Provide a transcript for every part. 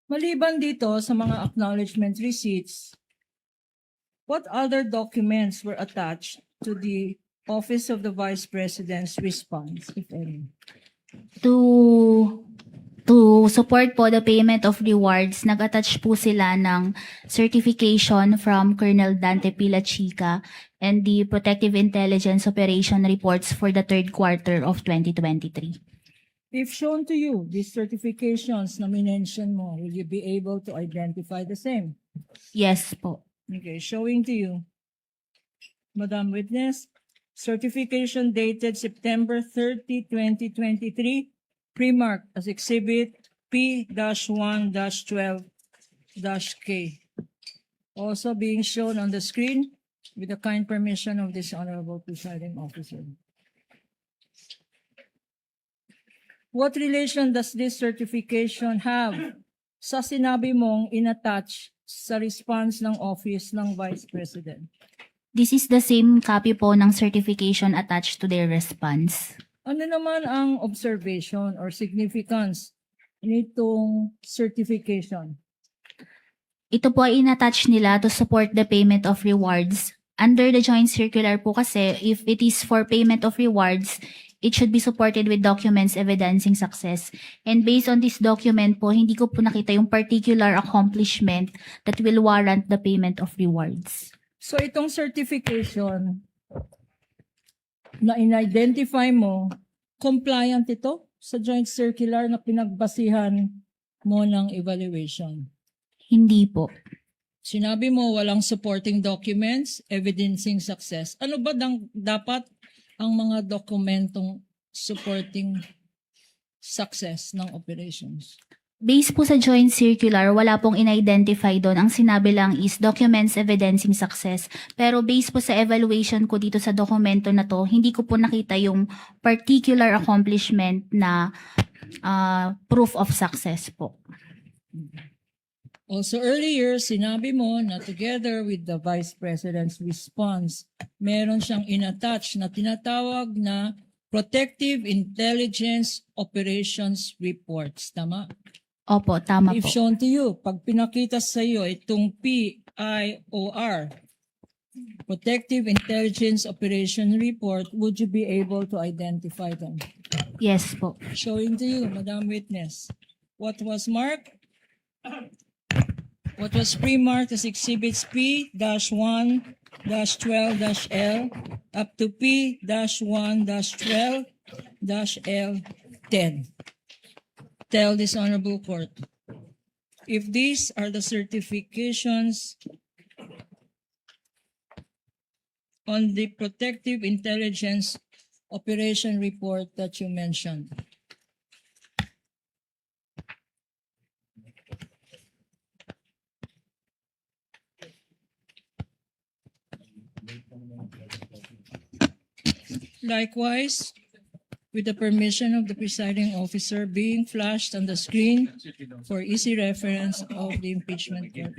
Maliban dito sa mga acknowledgement receipts, what other documents were attached to the Office of the Vice President's response, if any? To support po the payment of rewards, nag-attach po sila ng certification from Colonel Dante Pilachica and the Protective Intelligence Operation reports for the third quarter of 2023. If shown to you, these certifications na minention mo, will you be able to identify the same? Yes po. Okay, showing to you. Madam Witness, certification dated September 30, 2023, pre-marked as Exhibit P-1-12-K. Also being shown on the screen with the kind permission of this Honorable Presiding Officer. What relation does this certification have sa sinabi mong inattach sa response ng Office ng Vice President? This is the same copy po ng certification attached to their response. Ano naman ang observation or significance nitong certification? Ito po ay inattach nila to support the payment of rewards. Under the joint circular po kasi, if it is for payment of rewards, it should be supported with documents evidencing success. And based on this document po, hindi ko po nakita yung particular accomplishment that will warrant the payment of rewards. So itong certification na in-identify mo, compliant ito sa joint circular na pinagbasihan mo ng evaluation? Hindi po. Sinabi mo walang supporting documents evidencing success. Ano ba dapat ang mga dokumentong supporting success ng operations? Based po sa joint circular, wala pong in-identify doon. Ang sinabi lang is documents evidencing success. Pero based po sa evaluation ko dito sa dokumento na to, hindi ko po nakita yung particular accomplishment na proof of success po. Also earlier, sinabi mo na together with the Vice President's response, meron siyang inattach na tinatawag na Protective Intelligence Operations Reports. Tama? Opo, tama If po. shown to you, pag pinakita sa iyo itong PIOR, Protective Intelligence Operation Report, would you be able to identify them? Yes po. Showing to you, Madam Witness, what was marked? What was pre-marked as Exhibits P-1-12-L up to P-1-12-L10. Tell this Honorable Court, if these are the certifications on the Protective Intelligence Operation Report that you mentioned. Likewise, with the permission of the presiding officer being flashed on the screen for easy reference of the impeachment court.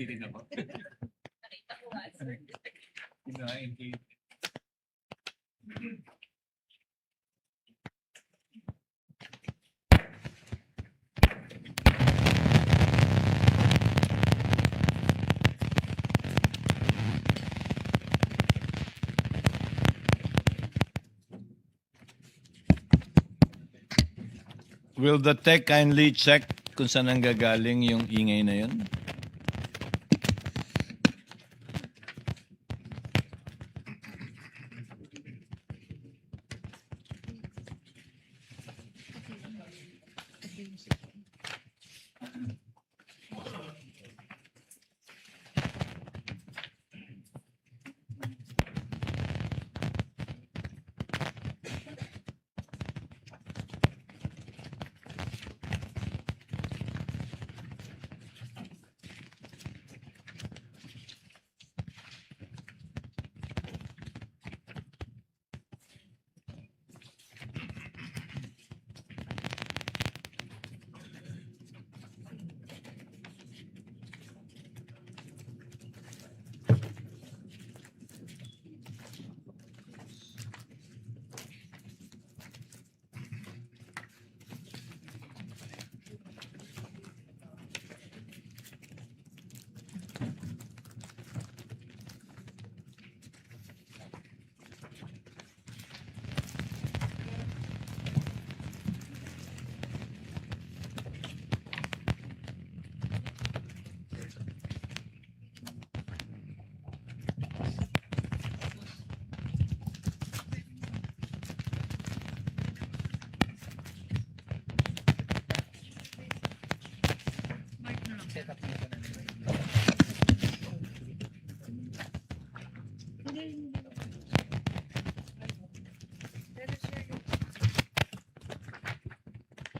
Will the tech kindly check kung saan nanggagaling yung ingay na yun?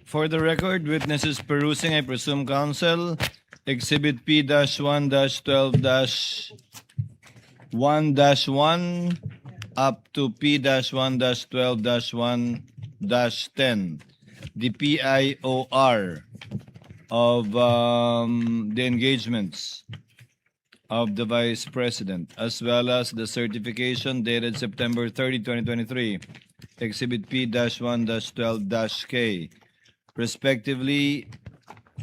For the record, witnesses perusing, I presume, counsel, Exhibit P-1-12-1-1 up to P-1-12-1-10, the PIOR of the engagements of the Vice President, as well as the certification dated September 30, 2023, Exhibit P-1-12-K, respectively,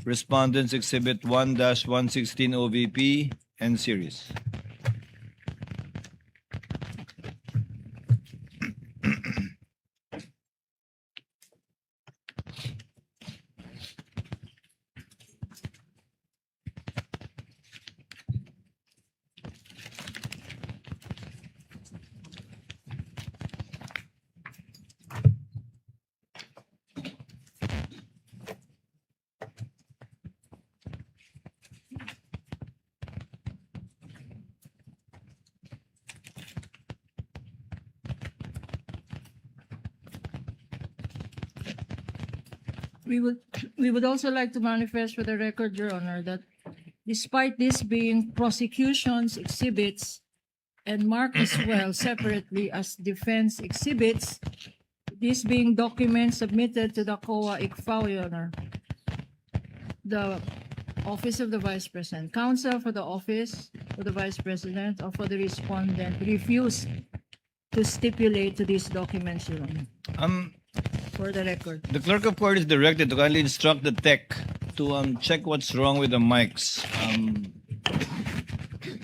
Respondents Exhibit 1-116 OVP and series. We would also like to manifest for the record, Your Honor, that despite this being prosecution's exhibits and marked as well separately as defense exhibits, this being documents submitted to the COA ICFAO, Your Honor, the Office of the Vice President, counsel for the Office of the Vice President or for the respondent refused to stipulate to these documents, Your Honor, for the record. The clerk of court is directed to kindly instruct the tech to check what's wrong with the mics.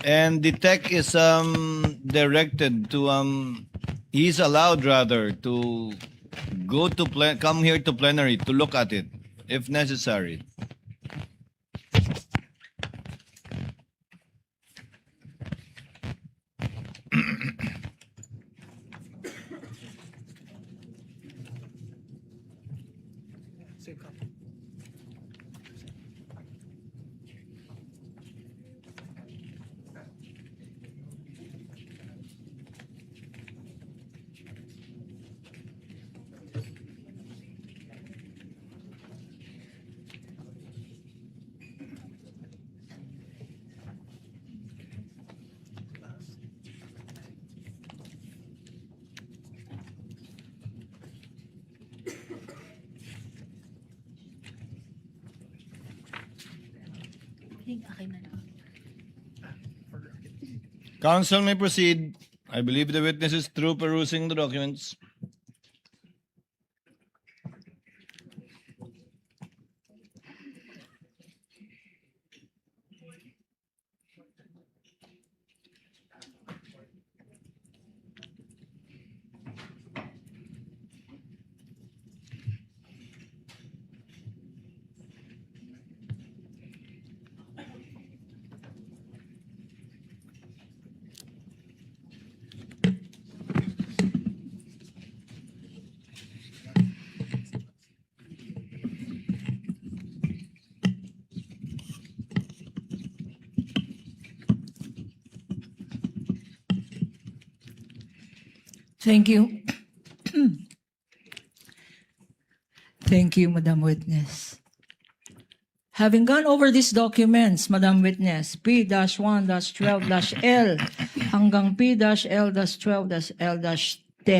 And the tech is directed to he's allowed rather to go to come here to plenary to look at it if necessary. Counsel may proceed. I believe the witness is through perusing the documents. Thank you. Thank you, Madam Witness. Having gone over these documents, Madam Witness, P-1-12-L hanggang P-L-12-L-10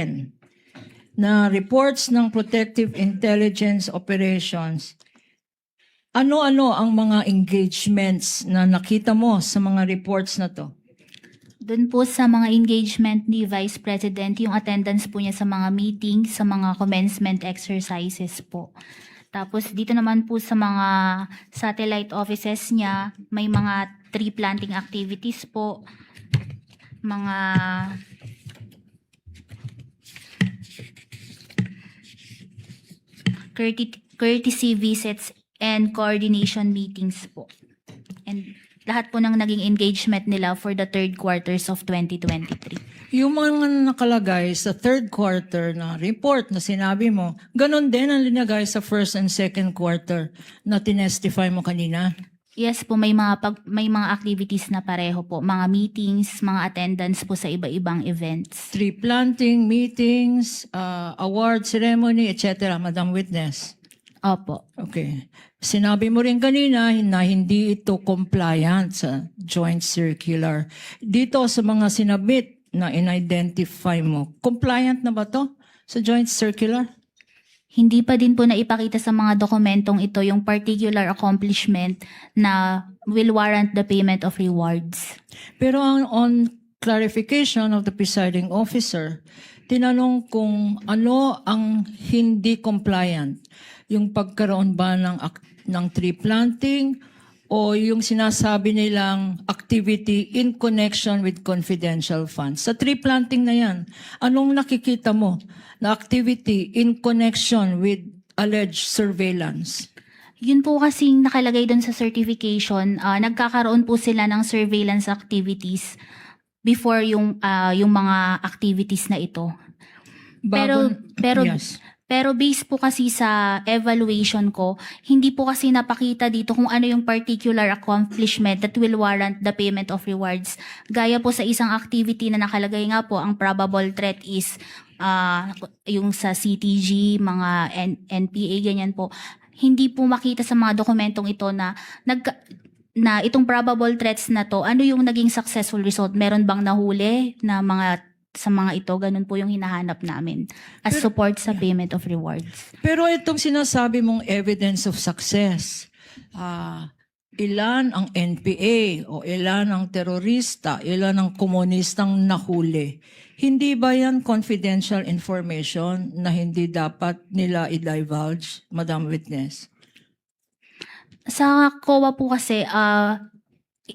na reports ng Protective Intelligence Operations, ano-ano ang mga engagements na nakita mo sa mga reports na to? Doon po sa mga engagement ni Vice President, yung attendance po niya sa mga meetings, sa mga commencement exercises po. Tapos dito naman po sa mga satellite offices niya, may mga tree planting activities po, mga courtesy visits and coordination meetings po. And lahat po ng naging engagement nila for the third quarters of 2023. Yung mga nakalagay sa third quarter na report na sinabi mo, ganun din ang linagay sa first and second quarter na tinestify mo kanina? Yes po, may mga activities na pareho po, mga meetings, mga attendance po sa iba-ibang events. Tree planting, meetings, award ceremony, etc., Madam Witness. Opo. Okay. Sinabi mo rin kanina na hindi ito compliant sa joint circular. Dito sa mga sinabit na in-identify mo, compliant na ba to sa joint circular? Hindi pa din po naipakita sa mga dokumentong ito yung particular accomplishment na will warrant the payment of rewards. Pero on clarification of the presiding officer, tinanong kung ano ang hindi compliant. Yung pagkaroon ba ng tree planting o yung sinasabi nilang activity in connection with confidential funds. Sa tree planting na yan, anong nakikita mo na activity in connection with alleged surveillance? Yun po kasing nakalagay doon sa certification, nagkakaroon po sila ng surveillance activities before yung mga activities na ito. Yes. Pero based po kasi sa evaluation ko, hindi po kasi napakita dito kung ano yung particular accomplishment that will warrant the payment of rewards. Gaya po sa isang activity na nakalagay nga po, ang probable threat is yung sa CTG, mga NPA, ganyan po. Hindi po makita sa mga dokumentong ito na itong probable threats na to, ano yung naging successful result? Meron bang nahuli na sa mga ito? Ganun po yung hinahanap namin as support sa payment of rewards. Pero itong sinasabi mong evidence of success, ilan ang NPA o ilan ang terorista, ilan ang komunistang nahuli, hindi ba yan confidential information na hindi dapat nila i-divulge, Madam Witness? Sa COA po kasi,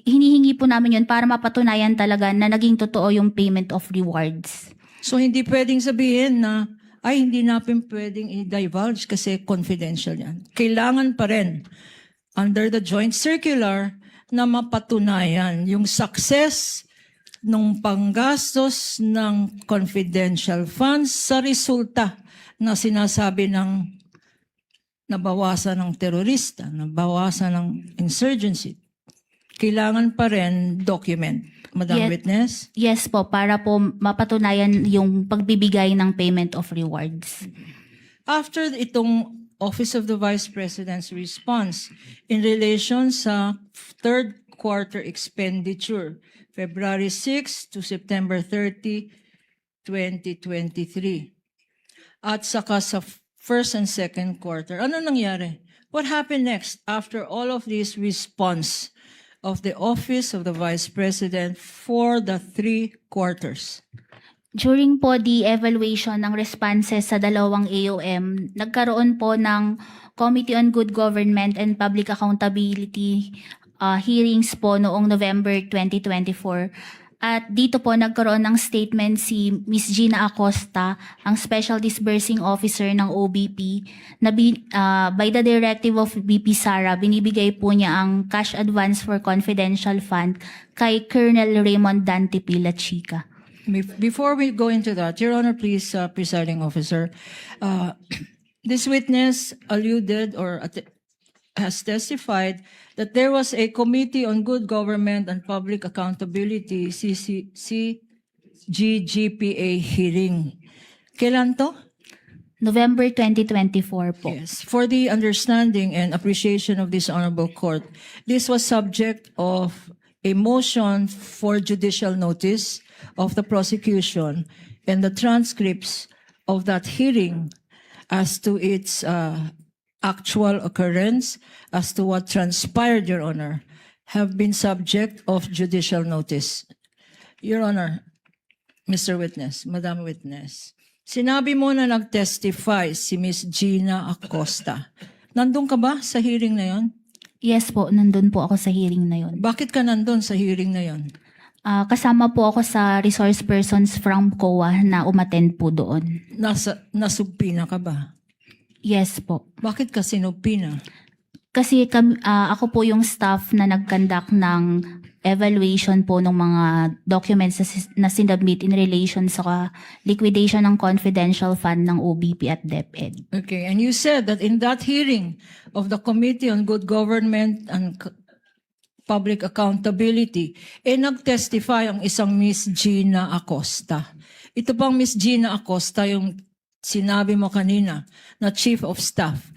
hinihingi po namin yun para mapatunayan talaga na naging totoo yung payment of rewards. So hindi pwedeng sabihin na, ay hindi natin pwedeng i-divulge kasi confidential yan. Kailangan pa rin, under the joint circular, na mapatunayan yung success ng panggastos ng confidential funds sa resulta na sinasabi ng nabawasan ng terorista, nabawasan ng insurgency. Kailangan pa rin document, Madam Yes. Witness? Yes po, para po mapatunayan yung pagbibigay ng payment of rewards. After itong Office of the Vice President's response in relation sa third quarter expenditure, February 6 to September 30, 2023, at saka sa first and second quarter, ano nangyari? What happened next after all of this response of the Office of the Vice President for the 3 quarters? During po the evaluation ng responses sa dalawang AOM, nagkaroon po ng Committee on Good Government and Public Accountability hearings po noong November 2024. At dito po nagkaroon ng statement si Ms. Gina Acosta, ang Special Disbursing Officer ng OBP, na by the directive of BP Sara, binibigay po niya ang cash advance for confidential fund kay Colonel Raymond Dante Pila Chica. Before we go into that, Your Honor, please, Presiding Officer, this witness alluded or has testified that there was a Committee on Good Government and Public Accountability, CGGPA hearing. Kailan to? November 2024 po. Yes. For the understanding and appreciation of this honorable court, this was subject of a motion for judicial notice of the prosecution and the transcripts of that hearing as to its actual occurrence, as to what transpired, Your Honor, have been subject of judicial notice. Your Honor, Mr. Witness, Madam Witness, sinabi mo na nag-testify si Ms. Gina Acosta. Nandun ka ba sa hearing na yon? Yes po, nandun po ako sa hearing na yon. Bakit ka nandun sa hearing na yon? Kasama po ako sa resource persons from COA na umattend po doon. Nasubpina ka ba? Yes po. Bakit ka sinubpina? Kasi ako po yung staff na nag-conduct ng evaluation po ng mga documents na sinubmit in relation sa liquidation ng confidential fund ng OBP at DepEd. Okay, and you said that in that hearing of the Committee on Good Government and public accountability, nag-testify ang isang Miss Gina Acosta. Ito bang Miss Gina Acosta yung sinabi mo kanina na Chief of Staff?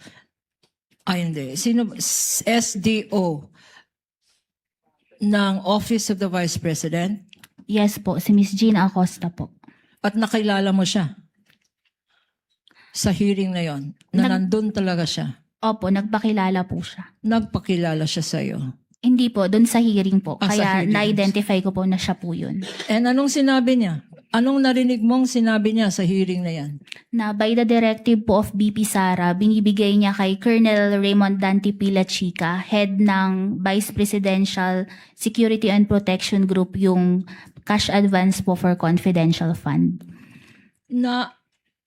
Ay, hindi. Sino? SDO ng Office of the Vice President? Yes po, si Miss Gina Acosta po. At nakilala mo siya sa hearing na yon, na nandun talaga siya. Opo, nagpakilala po siya. Nagpakilala siya sa'yo. Hindi po, doon sa hearing po. Sa Kaya hearing. na-identify ko po na siya po yun. And anong sinabi niya? Anong narinig mong sinabi niya sa hearing na yan? Na by the directive po of BP Sara, binibigay niya kay Colonel Raymond Dante Pila Chica, head ng Vice Presidential Security and Protection Group, yung cash advance po for confidential fund. Na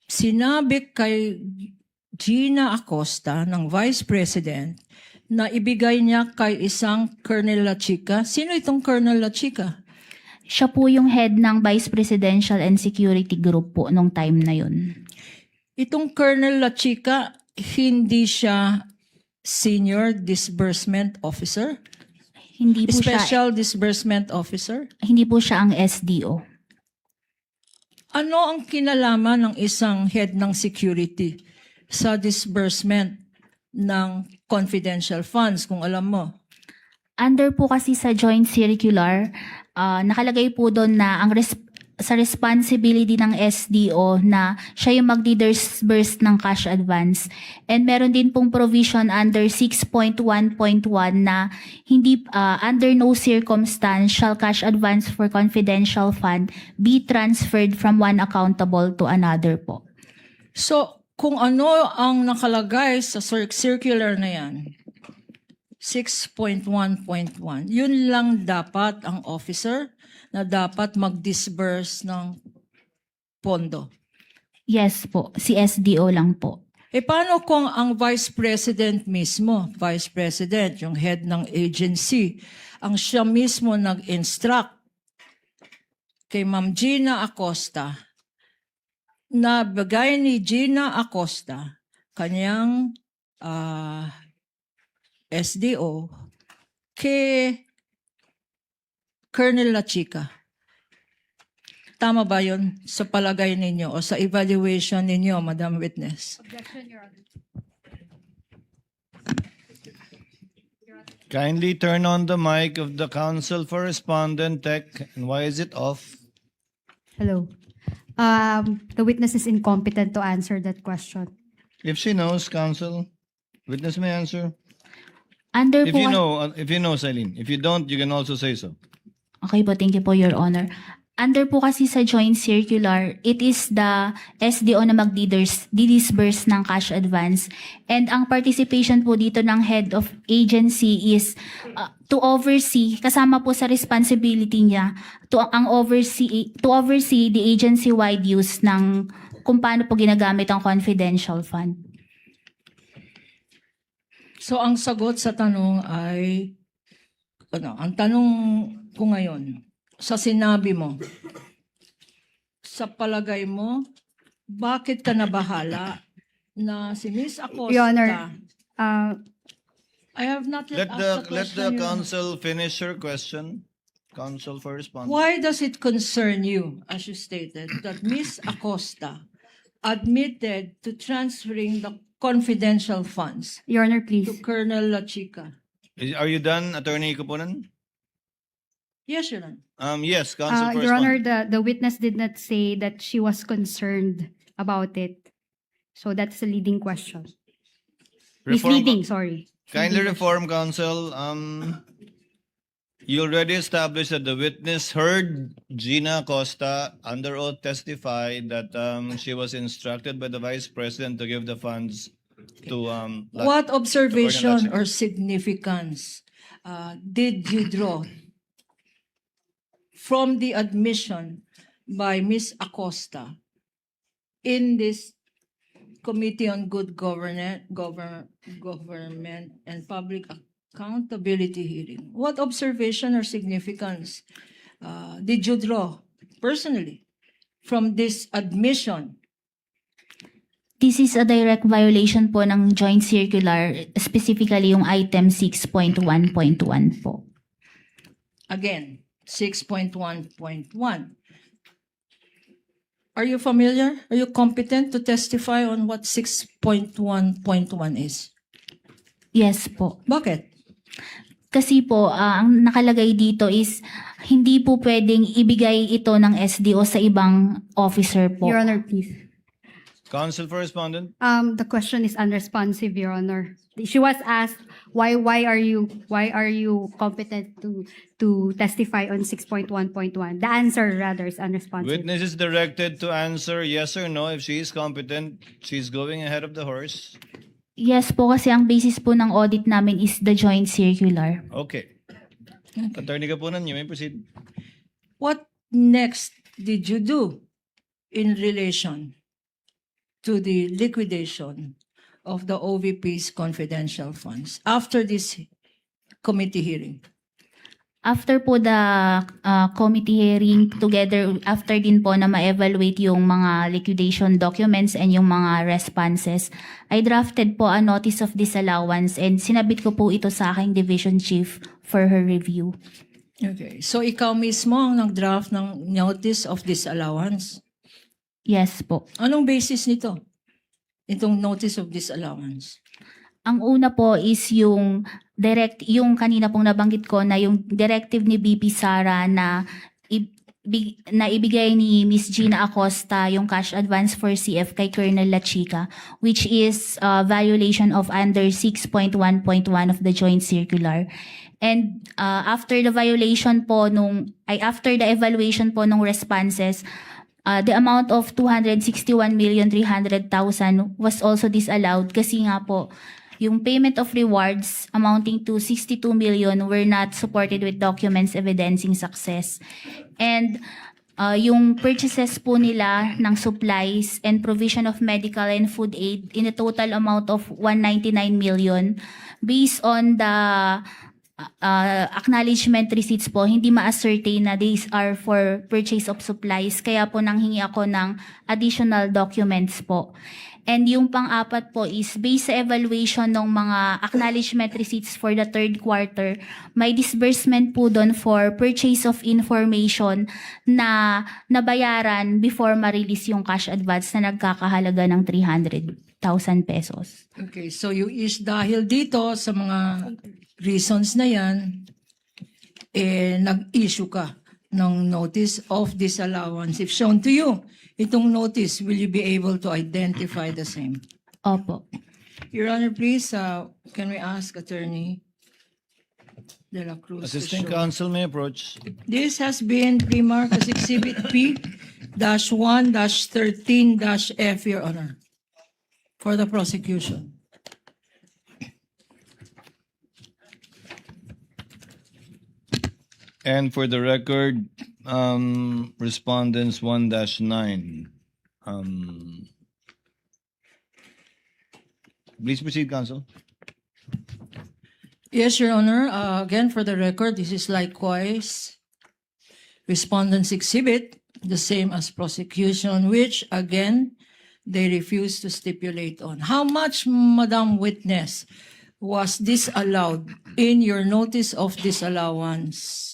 sinabi kay Gina Acosta ng Vice President na ibigay niya kay isang Colonel La Chica. Sino itong Colonel La Chica? Siya po yung head ng Vice Presidential and Security Group po nung time na yun. Itong Colonel La Chica, hindi siya Senior Disbursement Officer? Hindi po Special Disbursement Officer? hindi po siya ang SDO. Ano ang kinalaman ng isang head ng security sa disbursement ng confidential funds, kung alam mo? Under po kasi sa joint circular, nakalagay po doon na sa responsibility ng SDO na siya yung mag-disburse ng cash advance. And meron din pong provision under 6.1.1 na hindi under no circumstance shall cash advance for confidential fund be transferred from one accountable to another po. So, kung ano ang nakalagay sa circular na yan, 6.1.1, yun lang dapat ang officer na dapat mag-disburse ng pondo. Yes po, si SDO lang po. Paano kung ang Vice President mismo, Vice President, yung head ng agency, ang siya mismo nag-instruct kay Ma'am Gina Acosta na bagay ni Gina Acosta, kanyang SDO, kay Colonel La Chica. Tama ba yun sa palagay ninyo o sa evaluation ninyo, Madam Witness? Kindly turn on the mic of the counsel for respondent tech. And why is it off? Hello. The witness is incompetent to answer that question. If she knows, counsel, witness may answer. Under If po, you know, Celine. If you don't, you can also say so. okay po, thank you po, Your Honor. Under po kasi sa joint circular, it is the SDO na mag-disburse ng cash advance. And ang participation po dito ng head of agency is to oversee, kasama po sa responsibility niya, to oversee the agency-wide use ng kung paano po ginagamit ang confidential fund. So ang sagot sa tanong ay, ang tanong ko ngayon, sa sinabi mo, sa palagay mo, bakit ka nabahala na si Miss Acosta? Your Honor, I have not yet Let asked the the question. Your Honor. counsel finish her question. Counsel for respondent. Why does it concern you, as you stated, that Miss Acosta admitted to transferring the confidential funds Your Honor, to please. Colonel La Chica? Are you done, Attorney Kupunan? Yes, Your Honor. Yes, counsel for Your Honor, respondent. the witness did not say that she was concerned about it. So that's a leading question. Misleading, sorry. Kindly reform, counsel. You already established that the witness heard Gina Acosta under oath testify that she was instructed by the Vice President to give the funds to What observation Chica. or significance did you draw from the admission by Ms. Acosta in this Committee on Good Government and Public Accountability hearing? What observation or significance did you draw personally from this admission? This is a direct violation po ng joint circular, specifically yung item 6.1.1 po. Again, 6.1.1. Are you familiar? Are you competent to testify on what 6.1.1 is? Yes po. Bakit? Kasi po, ang nakalagay dito is hindi po pwedeng ibigay ito ng SDO sa ibang officer po. Your Honor, please. Counsel for respondent. The question is unresponsive, Your Honor. She was asked why are you competent to testify on 6.1.1? The answer rather is unresponsive. Witness is directed to answer yes or no. If she is competent, she's going ahead of the horse. Yes po, kasi ang basis po ng audit namin is the joint circular. Okay. Attorney Kapunan, you may proceed. What next did you do in relation to the liquidation of the OVP's confidential funds after this committee hearing? After po the committee hearing, together, after din po na ma-evaluate yung mga liquidation documents and yung mga responses, I drafted po a notice of disallowance and sinabit ko po ito sa aking division chief for her review. Okay. So ikaw mismo ang nag-draft ng notice of disallowance? Yes po. Anong basis nito? Itong notice of disallowance? Ang una po is yung yung kanina pong nabanggit ko na yung directive ni BP Sara na ibigay ni Miss Gina Acosta yung cash advance for CF kay Colonel La Chica, which is violation of under 6.1.1 of the joint circular. And after the evaluation po nung responses, the amount of 261,300,000 was also disallowed kasi nga po yung payment of rewards amounting to 62 million were not supported with documents evidencing success. And yung purchases po nila ng supplies and provision of medical and food aid in a total amount of 199 million. Based on the acknowledgement receipts po, hindi ma-ascertain na these are for purchase of supplies. Kaya po nanghingi ako ng additional documents po. And yung pang-apat po is based sa evaluation ng mga acknowledgement receipts for the third quarter, may disbursement po doon for purchase of information na nabayaran before ma-release yung cash advance na nagkakahalaga ng 300,000 pesos. Okay, so dahil dito sa mga reasons na yan, nag-issue ka ng notice of disallowance. If shown to you, itong notice, will you be able to identify the same? Opo. Your Honor, please, can we ask Attorney De La Cruz to Assistant show? counsel may approach. This has been remarked as Exhibit P-1-13-F, Your Honor, for the prosecution. And for the record, respondents 1-9. Please proceed, counsel. Yes, Your Honor. Again, for the record, this is likewise Respondent's Exhibit, the same as prosecution, which, again, they refuse to stipulate on. How much, Madam Witness, was disallowed in your notice of disallowance?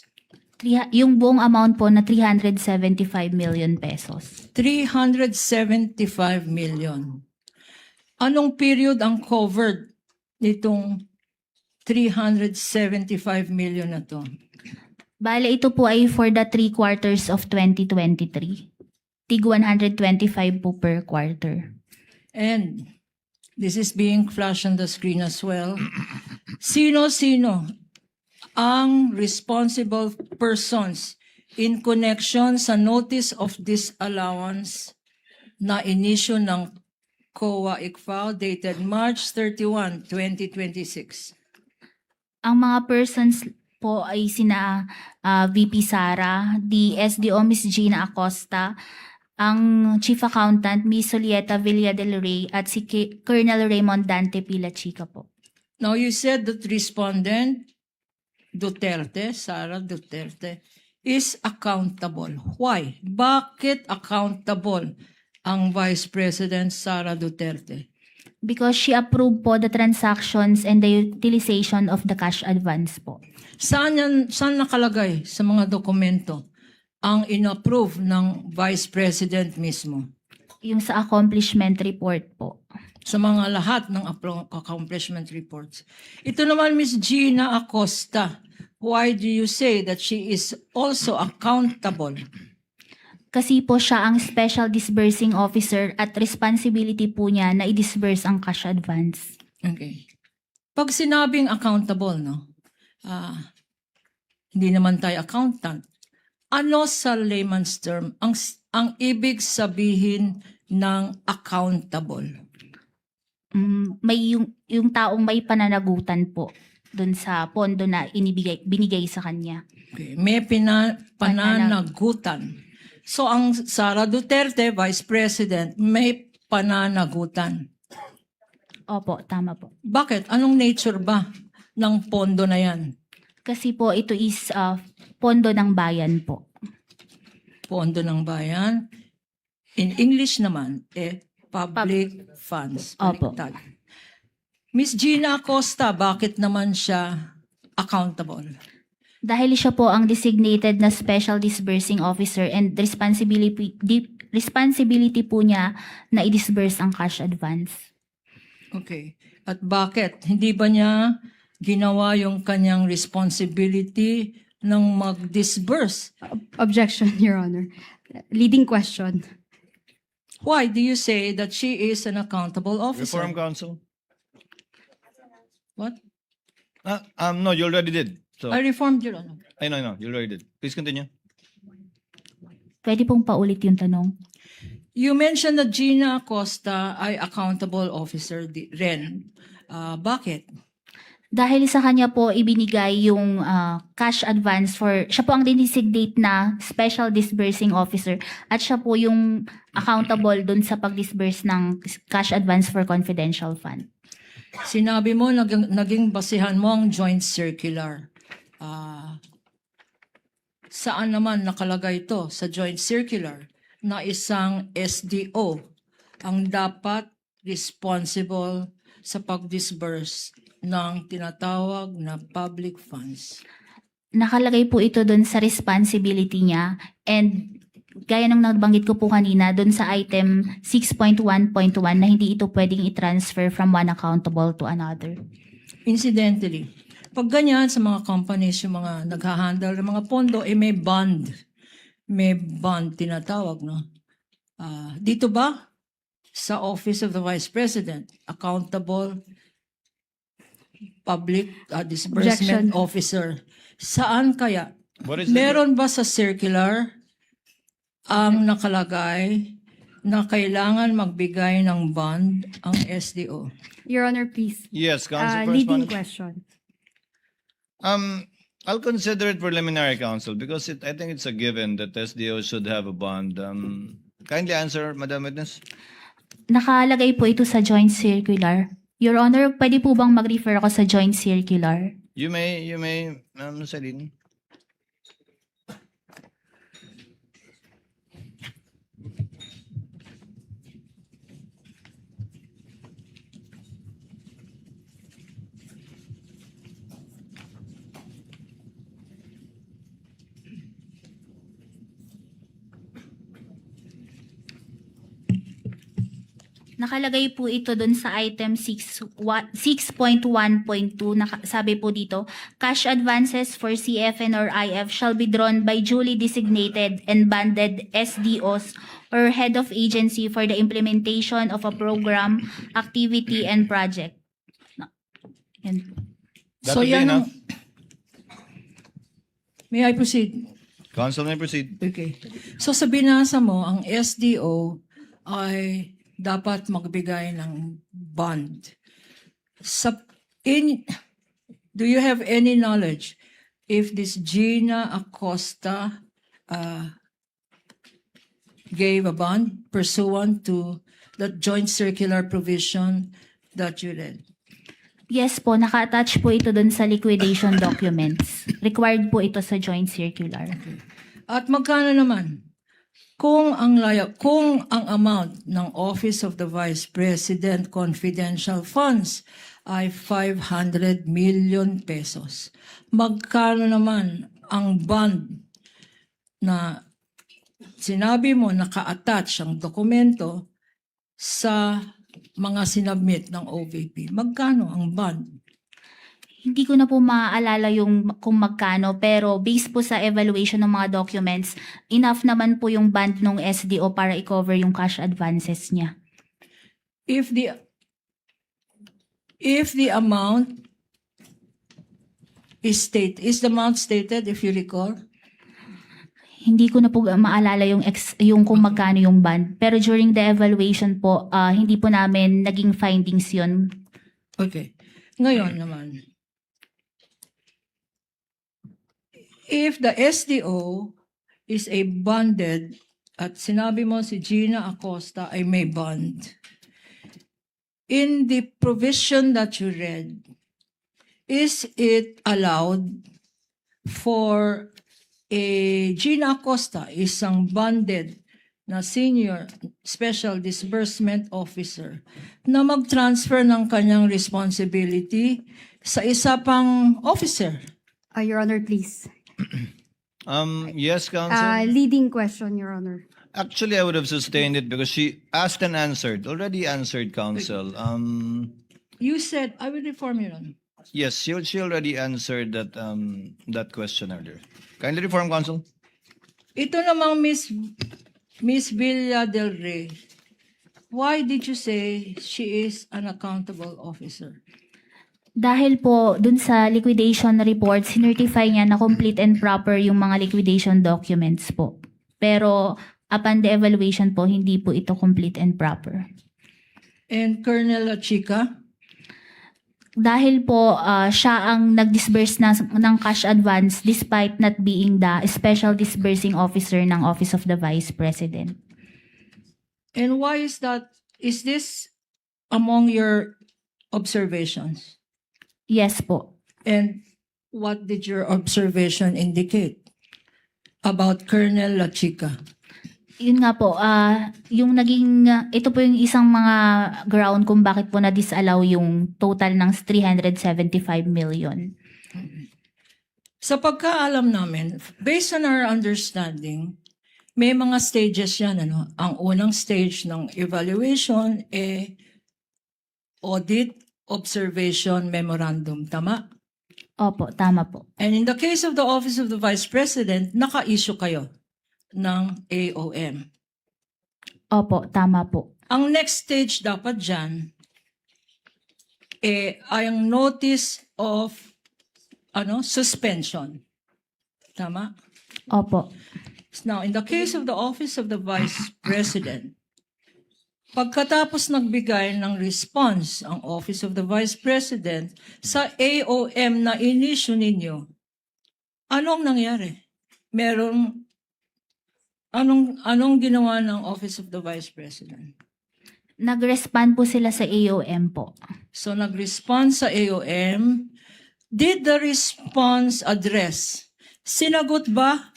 Yung buong amount po na 375 million pesos. 375 million. Anong period ang covered nitong 375 million na to? Bale, ito po ay for the 3 quarters of 2023. Tig 125 po per quarter. And this is being flashed on the screen as well. Sino-sino ang responsible persons in connection sa notice of disallowance na inisyu ng COA ICFAO dated March 31, 2026? Ang mga persons po ay sina VP Sara, the SDO Miss Gina Acosta, ang Chief Accountant Miss Solieta Villa del Rey at si Colonel Raymond Dante Pila Chica po. Now you said that respondent Duterte, Sara Duterte, is accountable. Why? Bakit accountable ang Vice President Sara Duterte? Because she approved po the transactions and the utilization of the cash advance po. Saan nakalagay sa mga dokumento ang inapprove ng Vice President mismo? Yung sa accomplishment report po. Sa mga lahat ng accomplishment reports. Ito naman, Ms. Gina Acosta, why do you say that she is also accountable? Kasi po siya ang special disbursing officer at responsibility po niya na i-disburse ang cash advance. Okay. Pag sinabing accountable, no? Hindi naman tayo accountant. Ano sa layman's term ang ibig sabihin ng accountable? May yung taong may pananagutan po dun sa pondo na binigay sa kanya. Okay. May pananagutan. So ang Sara Duterte, Vice President, may pananagutan. Opo, tama po. Bakit? Anong nature ba ng pondo na yan? Kasi po ito is pondo ng bayan po. Pondo ng bayan. In English naman, public funds. Opo. Baliktad. Miss Gina Acosta, bakit naman siya accountable? Dahil siya po ang designated na special disbursing officer and responsibility po niya na i-disburse ang cash advance. Okay. At bakit? Hindi ba niya ginawa yung kanyang responsibility ng mag-disburse? Objection, Your Honor. Leading question. Why do you say that she is an accountable officer? Reform Council? What? No, you already did. So, I reformed, Your Honor. I know, you already did. Please continue. Pwede pong paulit yung tanong. You mentioned that Gina Acosta ay accountable officer rin. Bakit? Dahil sa kanya po ibinigay yung cash advance siya po ang designate na special disbursing officer at siya po yung accountable dun sa pag-disburse ng cash advance for confidential fund. Sinabi mo, naging basihan mo ang joint circular. Saan naman nakalagay ito sa joint circular na isang SDO ang dapat responsible sa pag-disburse ng tinatawag na public funds? Nakalagay po ito dun sa responsibility niya and gaya ng nabanggit ko po kanina dun sa item 6.1.1 na hindi ito pwedeng i-transfer from one accountable to another. Incidentally, pag ganyan sa mga companies, yung mga naghahandle ng mga pondo, may bond. May bond tinatawag, no? Dito ba sa Office of the Vice President, accountable public disbursement Objection. officer, saan kaya? What is Meron ba sa circular ang nakalagay na kailangan magbigay ng bond ang SDO? Your Honor, please. Yes, Council Leading Correspondent. question. I'll consider it preliminary, Council, because I think it's a given that SDO should have a bond. Kindly answer, Madam Witness. Nakalagay po ito sa joint circular. Your Honor, pwede po bang mag-refer ako sa joint circular? You may, Celine. Nakalagay po ito dun sa item 6.1.2. Sabi po dito, cash advances for CFN or IF shall be drawn by duly designated and banded SDOs or head of agency for the implementation of a program, activity, and project. Yan. That would be enough. May I proceed? Council may proceed. Okay. So sa binasa mo, ang SDO ay dapat magbigay ng bond. Do you have any knowledge if this Gina Acosta gave a bond pursuant to the joint circular provision that you read? Yes po, naka-attach po ito dun sa liquidation documents. Required po ito sa joint circular. At magkano naman kung ang amount ng Office of the Vice President confidential funds ay 500 million pesos, magkano naman ang bond na sinabi mo naka-attach ang dokumento sa mga sinabmit ng OVP? Magkano ang bond? Hindi ko na po maaalala yung kung magkano, pero based po sa evaluation ng mga documents, enough naman po yung band ng SDO para i-cover yung cash advances niya. If the amount is the amount stated, if you recall? Hindi ko na po maalala yung kung magkano yung band. Pero during the evaluation po, hindi po namin naging findings yun. Okay. Ngayon naman, if the SDO is a bonded, at sinabi mo si Gina Acosta ay may bond, in the provision that you read, is it allowed for a Gina Acosta, isang bonded na senior special disbursement officer, na mag-transfer ng kanyang responsibility sa isa pang officer? Your Honor, please. Yes, Counsel. Leading question, Your Honor. Actually, I would have sustained it because she asked and answered. Already answered, Counsel. You said, I will reform you. Yes, she already answered that question earlier. Kindly reform, Counsel. Ito namang Miss Villa del Rey, why did you say she is an accountable officer? Dahil po dun sa liquidation report, sinertify niya na complete and proper yung mga liquidation documents po. Pero upon the evaluation po, hindi po ito complete and proper. And Colonel Achica? Dahil po siya ang nag-disburse ng cash advance despite not being the special disbursing officer ng Office of the Vice President. And why is that? Is this among your observations? Yes po. And what did your observation indicate about Colonel Achica? Yun nga po, yung naging, ito po yung isang mga ground kung bakit po na-disallow yung total ng 375 million. Sa pagkaalam namin, based on our understanding, may mga stages yan. Ano? Ang unang stage ng evaluation, audit, observation, memorandum. Tama? Opo, tama po. And in the case of the Office of the Vice President, naka-issue kayo ng AOM. Opo, tama po. Ang next stage dapat dyan, ay ang notice of suspension. Tama? Opo. Now, in the case of the Office of the Vice President, pagkatapos nagbigay ng response ang Office of the Vice President sa AOM na inisyu ninyo, anong nangyari? Anong ginawa ng Office of the Vice President? Nag-respond po sila sa AOM po. So, nag-respond sa AOM. Did the response address? Sinagot ba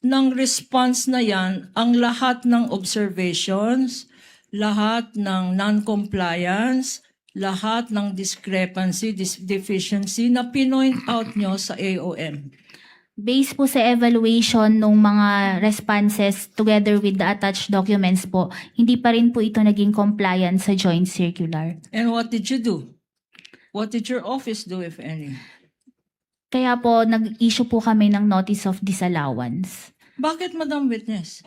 ng response na yan ang lahat ng observations, lahat ng non-compliance, lahat ng discrepancy, deficiency na pinoint out nyo sa AOM? Based po sa evaluation ng mga responses together with the attached documents po, hindi pa rin po ito naging compliant sa joint circular. And what did you do? What did your office do, if any? Kaya po, nag-issue po kami ng notice of disallowance. Bakit, Madam Witness?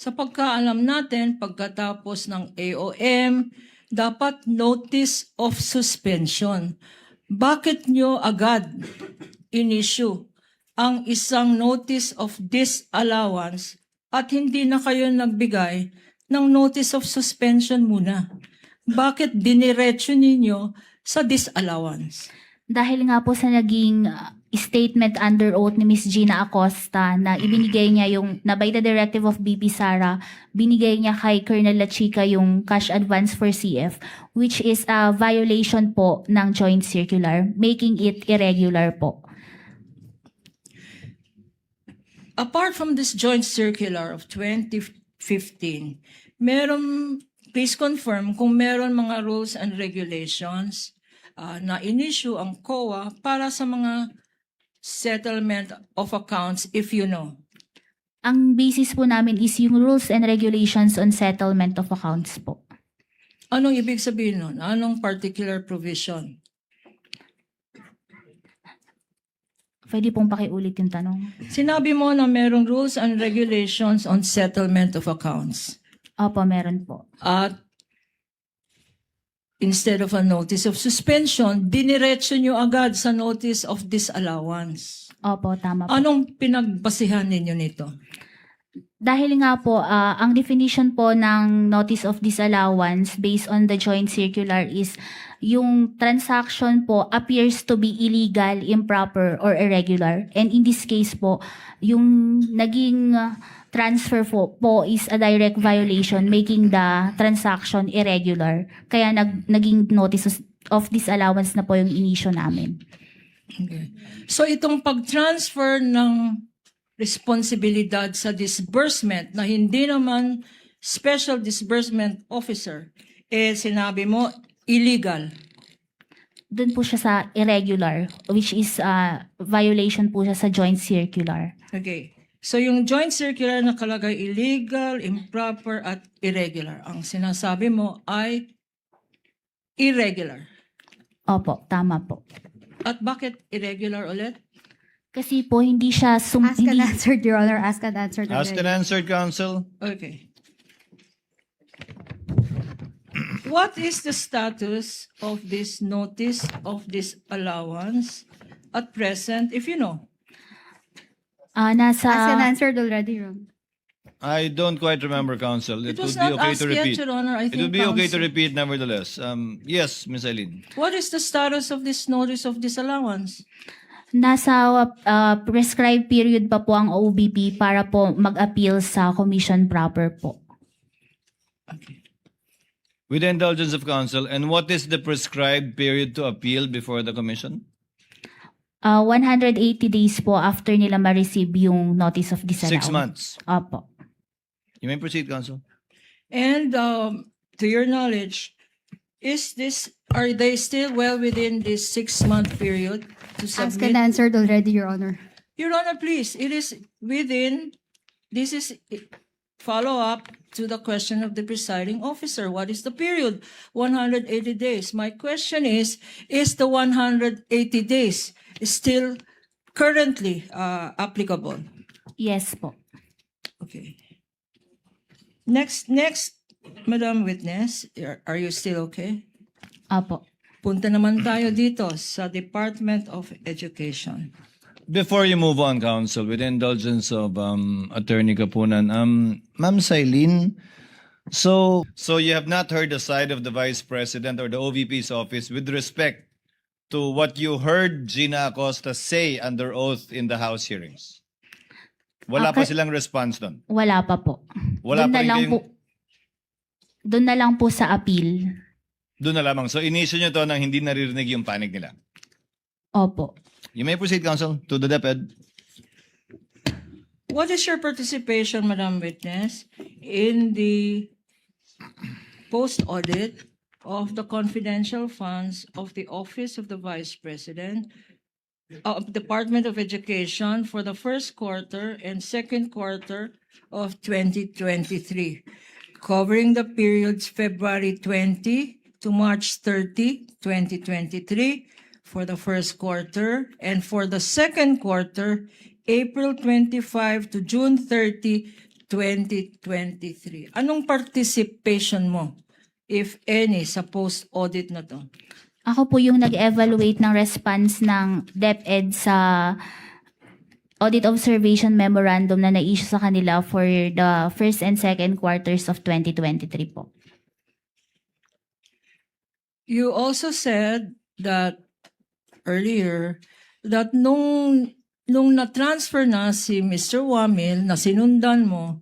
Sa pagkaalam natin, pagkatapos ng AOM, dapat notice of suspension. Bakit nyo agad in-issue ang isang notice of disallowance at hindi na kayo nagbigay ng notice of suspension muna? Bakit diniretso ninyo sa disallowance? Dahil nga po sa naging statement under oath ni Ms. Gina Acosta na ibinigay niya na by the directive of BP Sara, binigay niya kay Colonel Lachica yung cash advance for CF, which is a violation po ng joint circular, making it irregular po. Apart from this joint circular of 20 Please confirm kung meron mga rules and regulations na in-issue ang COA para sa mga settlement of accounts, if you know. Ang basis po namin is yung rules and regulations on settlement of accounts po. Anong ibig sabihin nun? Anong particular provision? Pwede pong pakiulit yung tanong. Sinabi mo na merong rules and regulations on settlement of accounts. Opo, meron po. At instead of a notice of suspension, diniretso nyo agad sa notice of disallowance. Opo, tama po. Anong pinagbasihan ninyo nito? Dahil nga po, ang definition po ng notice of disallowance based on the joint circular is yung transaction po appears to be illegal, improper, or irregular. And in this case po, yung naging transfer po is a direct violation, making the transaction irregular. Kaya naging notice of disallowance na po yung inisyo namin. Okay. So itong pag-transfer ng responsibilidad sa disbursement na hindi naman special disbursement officer, sinabi mo, illegal. Doon po siya sa irregular, which is violation po siya sa joint circular. Okay. So yung joint circular nakalagay illegal, improper, at irregular. Ang sinasabi mo ay irregular. Opo, tama po. At bakit irregular ulit? Kasi po hindi siya Ask and hindi, answered, Your Honor. Ask and answered. Asked and answered, counsel. Okay. What is the status of this notice of disallowance at present, if you know? nasa Ask and answered already, Your Honor. I don't quite remember, counsel. It It was would be not okay asked to yet, repeat. Your Honor. I It think would be okay to counsel- repeat, nevertheless. Yes, Ms. Eileen. What is the status of this notice of disallowance? nasa prescribed period pa po ang OBP para po mag-appeal sa commission proper po. Okay. With the indulgence of counsel, and what is the prescribed period to appeal before the commission? 180 days po after nila ma-receive yung notice of 6 disallowance. months. Opo. You may proceed, counsel. And to your knowledge, are they still well within this 6-month period to Ask and submit? answered already, Your Honor. Your Honor, please, it is within, this is follow up to the question of the presiding officer. What is the period? 180 days. My question is the 180 days still currently applicable? Yes po. Okay. Next, Madam Witness, are you still okay? Opo. Punta naman tayo dito sa Department of Education. Before you move on, counsel, with the indulgence of Attorney Kapunan, Ma'am Sailin, so you have not heard the side of the Vice President or the OVP's office with respect to what you heard Gina Acosta say under oath in the House hearings? Wala pa Okay. silang response doon? Wala pa po. Wala Doon pa na rin lang kayong- po. Doon na lang po sa appeal. Doon na lamang. So inisyo nyo to nang hindi naririnig yung panig nila. Opo. You may proceed, counsel, to the DepEd. What is your participation, Madam Witness, in the post-audit of the confidential funds of the Office of the Vice President of Department of Education for the first quarter and second quarter of 2023, covering the periods February 20 to March 30, 2023 for the first quarter, and for the second quarter, April 25 to June 30, 2023. Anong participation mo, if any, sa post-audit na to? Ako po yung nag-evaluate ng response ng DepEd sa audit observation memorandum na na-issue sa kanila for the first and second quarters of 2023 po. You also said that earlier that nung na-transfer na si Mr. Wamil na sinundan mo,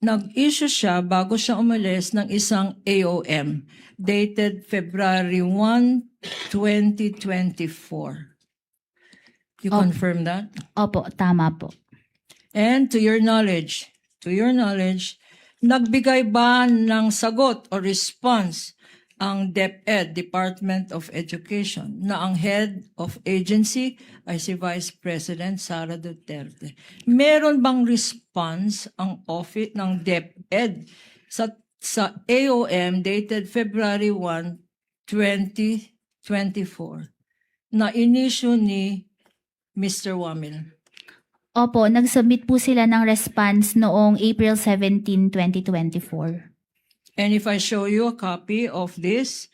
nag-issue siya bago siya umalis ng isang AOM dated February 1, 2024. You Oh. confirm that? Opo, tama po. And to your knowledge, to your knowledge, nagbigay ba ng sagot o response ang DepEd, Department of Education, na ang head of agency ay si Vice President Sara Duterte? Meron bang response ang office ng DepEd sa AOM dated February 1, 2024 na inisyu ni Mr. Wamil? Opo, nag-submit po sila ng response noong April 17, 2024. And if I show you a copy of this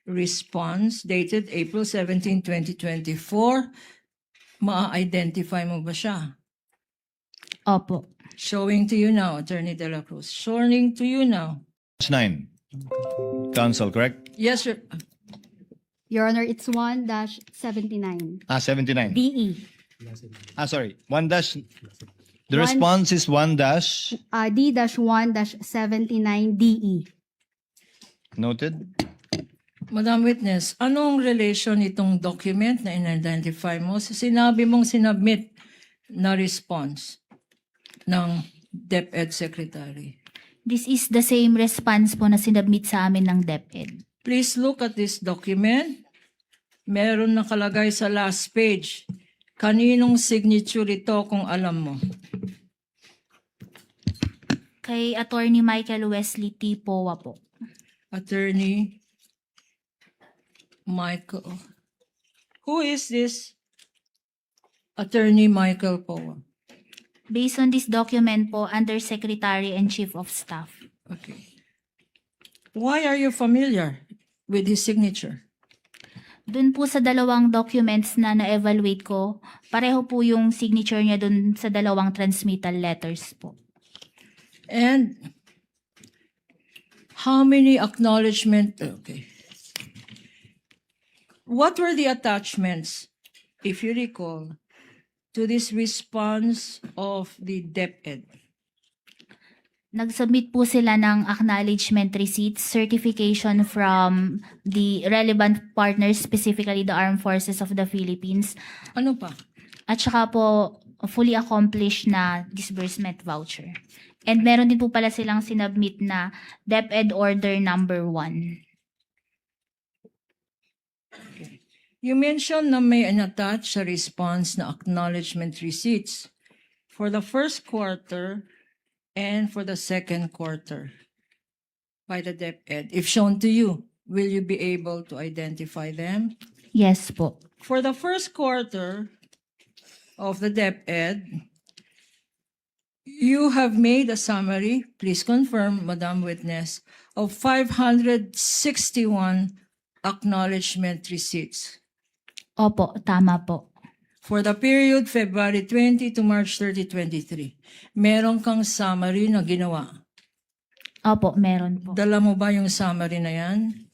response dated April 17, 2024, ma-identify mo ba siya? Opo. Showing to you now, Attorney De La Cruz. Showing to you now. 9. Counsel, correct? Yes, sir. Your Honor, it's 1-79. 79. DE. Sorry. 1 dash. The One- response is 1 dash. D-1-79 DE. Noted. Madam Witness, anong relation itong document na in-identify mo sa sinabi mong sinubmit na response ng DepEd Secretary? This is the same response po na sinubmit sa amin ng DepEd. Please look at this document. Meron nakalagay sa last page. Kaninong signature ito kung alam mo? Kay Attorney Michael Wesley T. Powa po. Attorney Michael. Who is this Attorney Michael Poa? Based on this document po, Undersecretary and Chief of Staff. Okay. Why are you familiar with his signature? Dun po sa dalawang documents na na-evaluate ko, pareho po yung signature niya dun sa dalawang transmittal letters po. And how many acknowledgement? Okay. What were the attachments, if you recall, to this response of the DepEd? Nag-submit po sila ng acknowledgement receipts, certification from the relevant partners, specifically the Armed Forces of the Philippines, Ano pa? at saka po fully accomplished na disbursement voucher. And meron din po pala silang sinubmit na DepEd Order number 1. You mentioned na may attach sa response na acknowledgement receipts for the first quarter and for the second quarter by the DepEd. If shown to you, will you be able to identify them? Yes po. For the first quarter of the DepEd, you have made a summary, please confirm, Madam Witness, of 561 acknowledgement receipts Opo, tama po. for the period February 20 to March 30, 2023. Meron kang summary na ginawa. Opo, meron po. Dala mo ba yung summary na yan?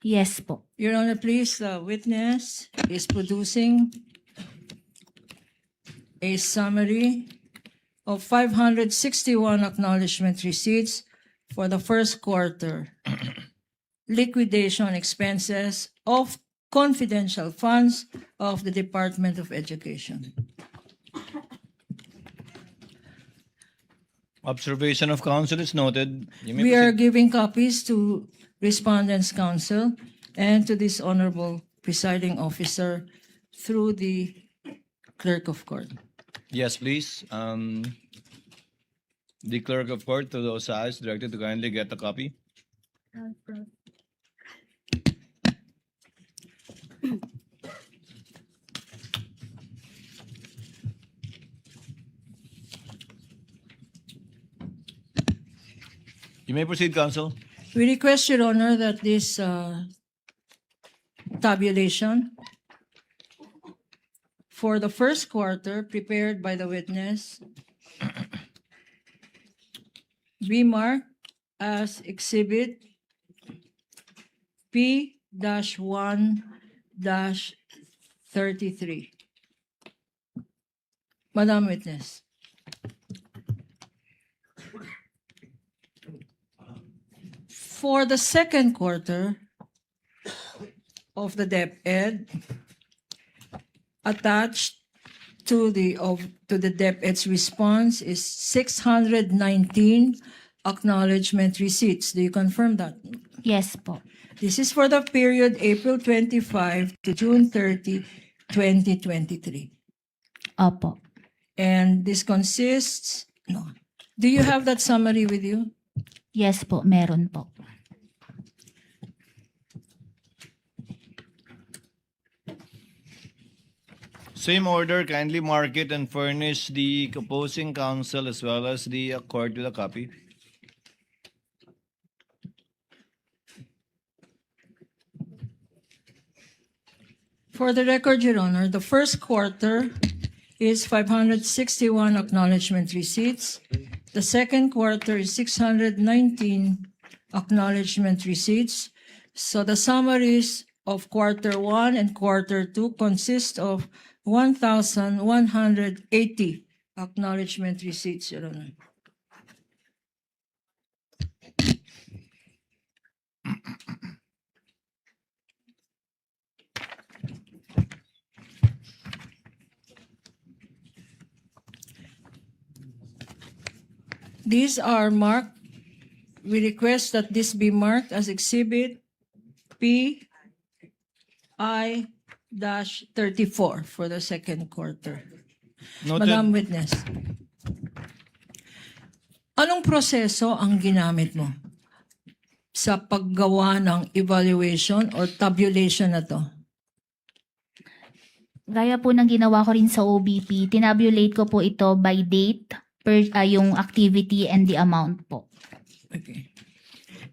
Yes po. Your Honor, please, the witness is producing a summary of 561 acknowledgement receipts for the first quarter. Liquidation expenses of confidential funds of the Department of Education. Observation of counsel is noted. You may We are proceed. giving copies to Respondents' Counsel and to this honorable presiding officer through the clerk of court. Yes, please. The clerk of court to those eyes directed to kindly get a copy. You may proceed, counsel. We request, Your Honor, that this tabulation for the first quarter prepared by the witness be marked as Exhibit P-1-33. Madam Witness. For the second quarter of the DepEd, attached to the DepEd's response is 619 acknowledgement receipts. Do you confirm that? Yes po. This is for the period April 25 to June 30, 2023. Opo. And this consists, no. Do you have that summary with you? Yes po, meron po. Same order, kindly mark it and furnish the opposing counsel as well as the court with a copy. For the record, Your Honor, the first quarter is 561 acknowledgement receipts. The second quarter is 619 acknowledgement receipts. So the summaries of quarter one and quarter two consist of 1,180 acknowledgement receipts, Your Honor. These are marked. We request that this be marked as Exhibit PI-34 for the second quarter. Noted. Madam Witness, anong proseso ang ginamit mo sa paggawa ng evaluation or tabulation na to? Gaya po ng ginawa ko rin sa OBP, tinabulate ko po ito by date, yung activity and the amount po. Okay.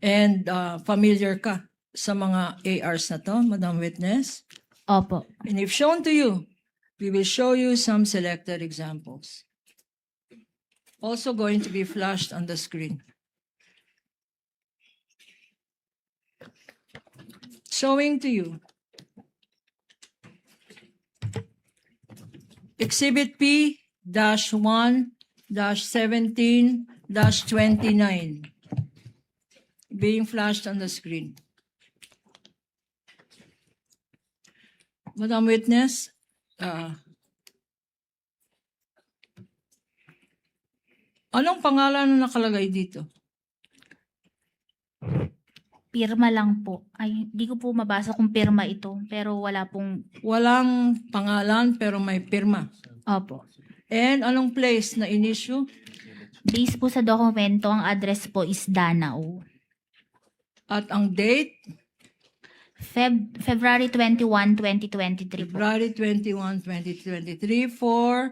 And familiar ka sa mga ARs na to, Madam Witness? Opo. And if shown to you, we will show you some selected examples. Also going to be flashed on the screen. Showing to you Exhibit P-1-17-29 being flashed on the screen. Madam Witness, anong pangalan na nakalagay dito? Pirma lang po. Ay, di ko po mabasa kung pirma ito, pero wala pong, Walang pangalan pero may pirma. opo. And anong place na in-issue? Based po sa dokumento, ang address po is Danao. At ang date? February 21, 2023 po. February 21, 2023 for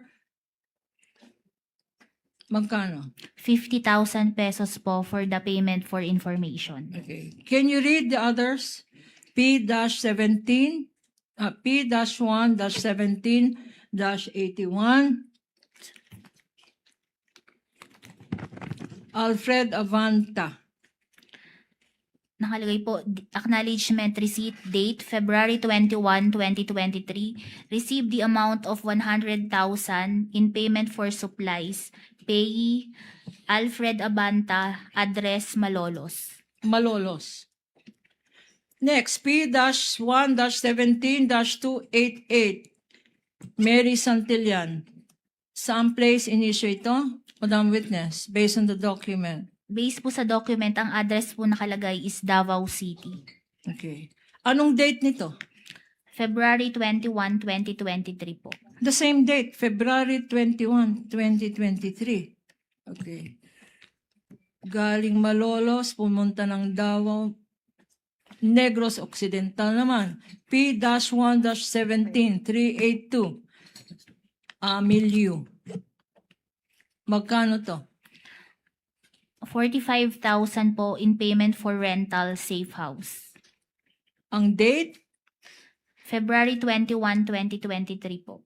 magkano? 50,000 pesos po for the payment for information. Okay. Can you read the others? P-17, P-1-17-81, Alfred Avanta. Nakalagay po, acknowledgement receipt date, February 21, 2023. Received the amount of 100,000 in payment for supplies. Payee, Alfred Abanta, address Malolos. Malolos. Next, P-1-17-288, Mary Santillan. Saan place in-issue ito? Madam Witness, based on the document. Based po sa document, ang address po nakalagay is Davao City. Okay. Anong date nito? February 21, 2023 po. The same date, February 21, 2023. Okay. Galing Malolos, pumunta ng Davao, Negros Occidental naman. P-1-17-382. Milieu. Magkano to? 45,000 po in payment for rental safe house. Ang date February 21, 2023 po.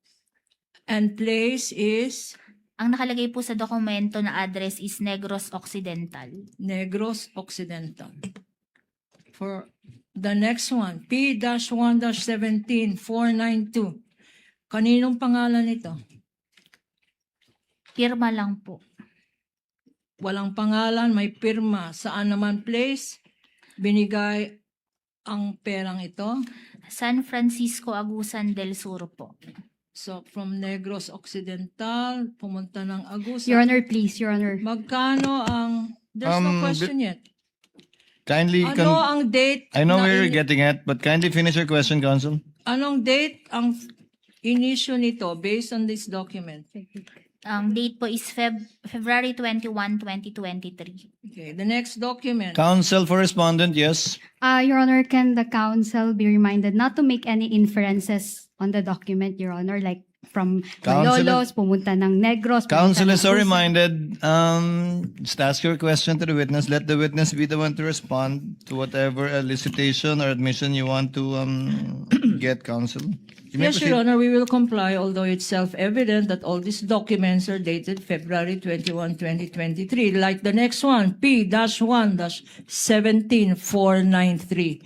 and place is Ang nakalagay po sa dokumento na address is Negros Occidental. Negros Occidental. For the next one, P-1-17-492. Kaninong pangalan ito? Pirma lang po. Walang pangalan, may pirma. Saan naman place binigay ang perang ito? San Francisco Agusan del Sur po. So, from Negros Occidental, pumunta ng Agusan. Your Honor, please, Your Honor. Magkano ang... There's no question yet. Kindly, Ano ang date? I know na where you're getting at, but kindly finish your question, Counsel. Anong date ang inisyu nito based on this document? Ang date po is February 21, 2023. Okay, the next document. Counsel for respondent, yes. Your Honor, can the counsel be reminded not to make any inferences on the document, Your Honor, like from Counsel- Malolos, pumunta ng Negros. pumunta Counsel ng is so Agusan. reminded, just ask your question to the witness. Let the witness be the one to respond to whatever elicitation or admission you want to get, Counsel. You may Yes, proceed. Your Honor, we will comply, although it's self-evident that all these documents are dated February 21, 2023, like the next one, P-1-17493,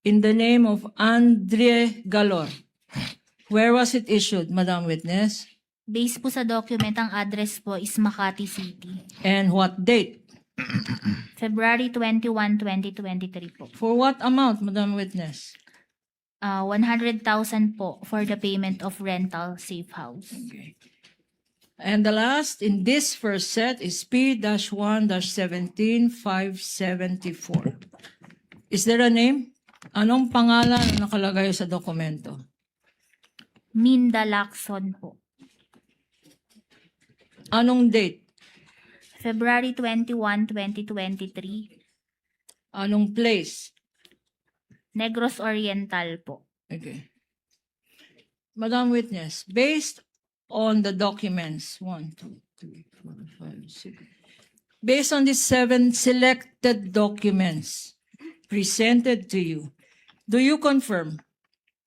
in the name of Andre Galor. Where was it issued, Madam Witness? Based po sa document, ang address po is Makati City. And what date? February 21, 2023 po. For what amount, Madam Witness? 100,000 po for the payment of rental safe house. Okay. And the last in this first set is P-1-17574. Is there a name? Anong pangalan ang nakalagay sa dokumento? Minda Lacson po. Anong date? February 21, 2023. Anong place? Negros Oriental po. Okay. Madam Witness, based on the documents, 1, 2, 3, 4, 5, 6, based on these 7 selected documents presented to you, do you confirm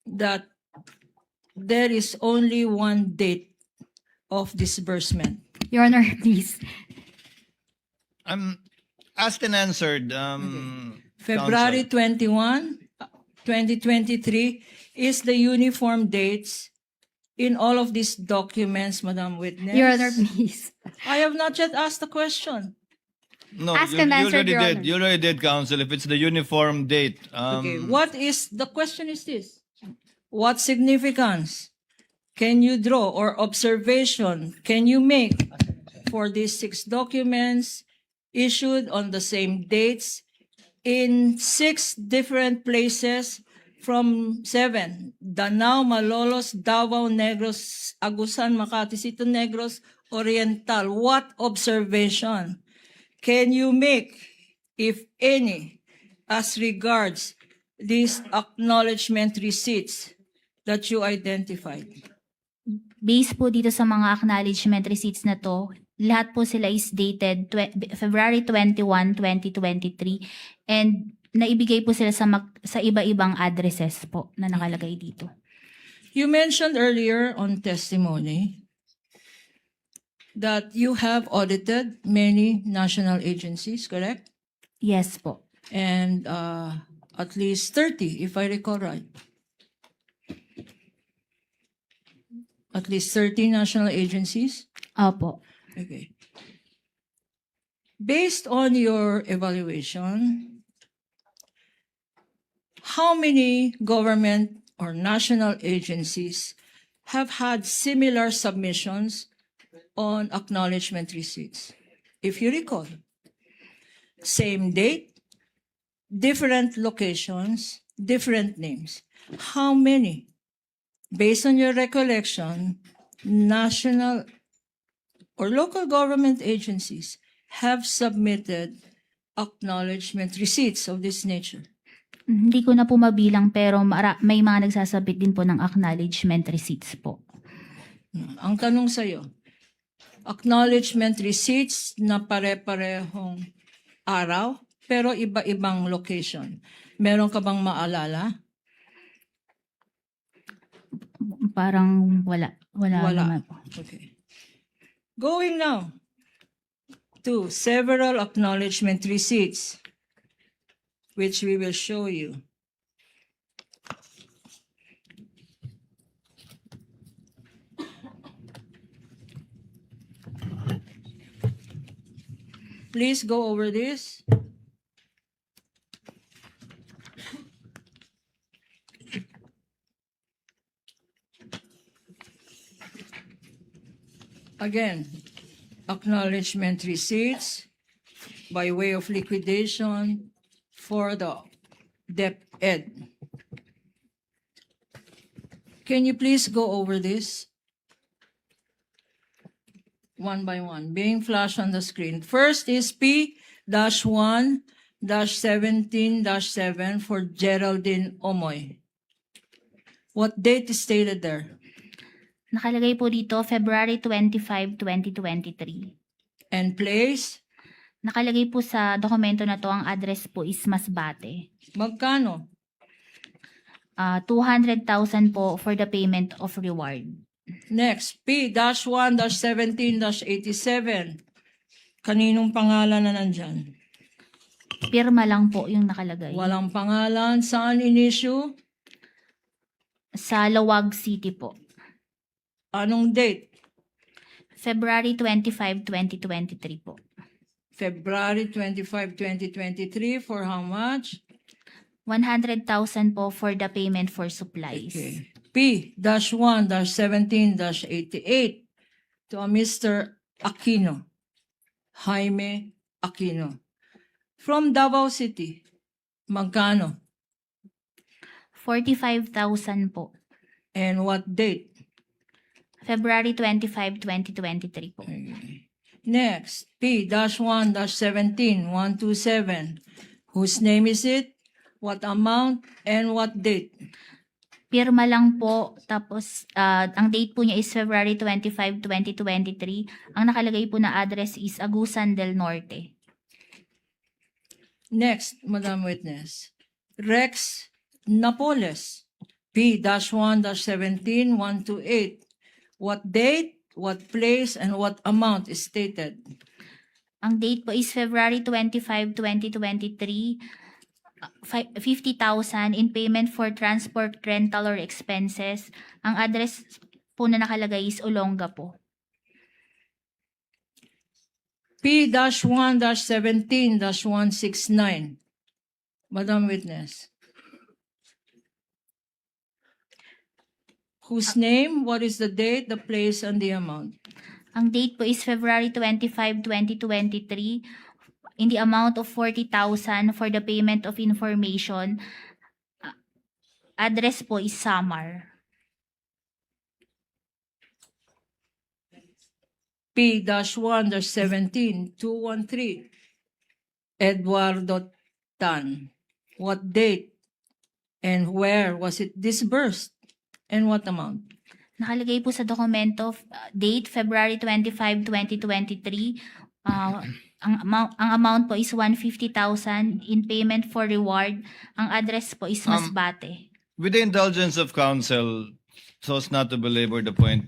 that there is only one date of disbursement? Your Honor, please. Asked and answered. February 21, 2023 is the uniform dates in all of these documents, Madam Witness. Your Honor, please. I have not yet asked the question. No, Ask you, and you answer, already Your did. Honor. You already did, Counsel. If it's the uniform date. Okay, what is the question is this? What significance can you draw or observation can you make for these 6 documents issued on the same dates in 6 different places from 7, Danao, Malolos, Davao, Negros, Agusan, Makati City, Negros, Oriental? What observation can you make, if any, as regards these acknowledgement receipts that you identified? Based po dito sa mga acknowledgement receipts na to, lahat po sila is dated February 21, 2023 and naibigay po sila sa iba-ibang addresses po na nakalagay dito. You mentioned earlier on testimony that you have audited many national agencies, correct? Yes po. And at least 30, if I recall right. At least 30 national agencies? Opo. Okay. Based on your evaluation, how many government or national agencies have had similar submissions on acknowledgement receipts? If you recall, same date, different locations, different names. How many? Based on your recollection, national or local government agencies have submitted acknowledgement receipts of this nature? Hindi ko na po mabilang pero may mga nagsasabit din po ng acknowledgement receipts po. Ang tanong sa'yo, acknowledgement receipts na pare-parehong araw pero iba-ibang location. Meron ka bang maalala? Parang wala. Wala naman po. Okay. Going now to several acknowledgement receipts, which we will show you. Please go over this. Again, acknowledgement receipts by way of liquidation for the DepEd. Can you please go over this one by one, being flashed on the screen? First is P-1-17-7 for Geraldine Omoy. What date is stated there? Nakalagay po dito February 25, 2023. And place? Nakalagay po sa dokumento na to ang address po is Masbate. Magkano? 200,000 po for the payment of reward. Next, P-1-17-87. Kaninong pangalan na nandyan? Pirma lang po yung nakalagay. Walang pangalan. Saan in-issue? Sa Lawag City po. Anong date? February 25, 2023 po. February 25, 2023. For how much? 100,000 po for the payment for supplies. Okay. P-1-17-88 to a Mr. Aquino. Jaime Aquino. From Davao City. Magkano? 45,000 po. And what date? February 25, 2023 po. Okay. Next, P-1-17-127. Whose name is it? What amount and what date? Pirma lang po. Tapos, ang date po niya is February 25, 2023. Ang nakalagay po na address is Agusan del Norte. Next, Madam Witness. Rex Napoles. P-1-17-128. What date, what place, and what amount is stated? Ang date po is February 25, 2023. 50,000 in payment for transport, rental, or expenses. Ang address po na nakalagay is Olonga po. P-1-17-169. Madam Witness. Whose name, what is the date, the place, and the amount? Ang date po is February 25, 2023 in the amount of 40,000 for the payment of information. Address po is Samar. P-1-17-213. Eduardo Tan. What date and where was it disbursed? And what amount? Nakalagay po sa dokumento, date February 25, 2023. Ang amount po is 150,000 in payment for reward. Ang address po is Masbate. With the indulgence of counsel, so as not to belabor the point,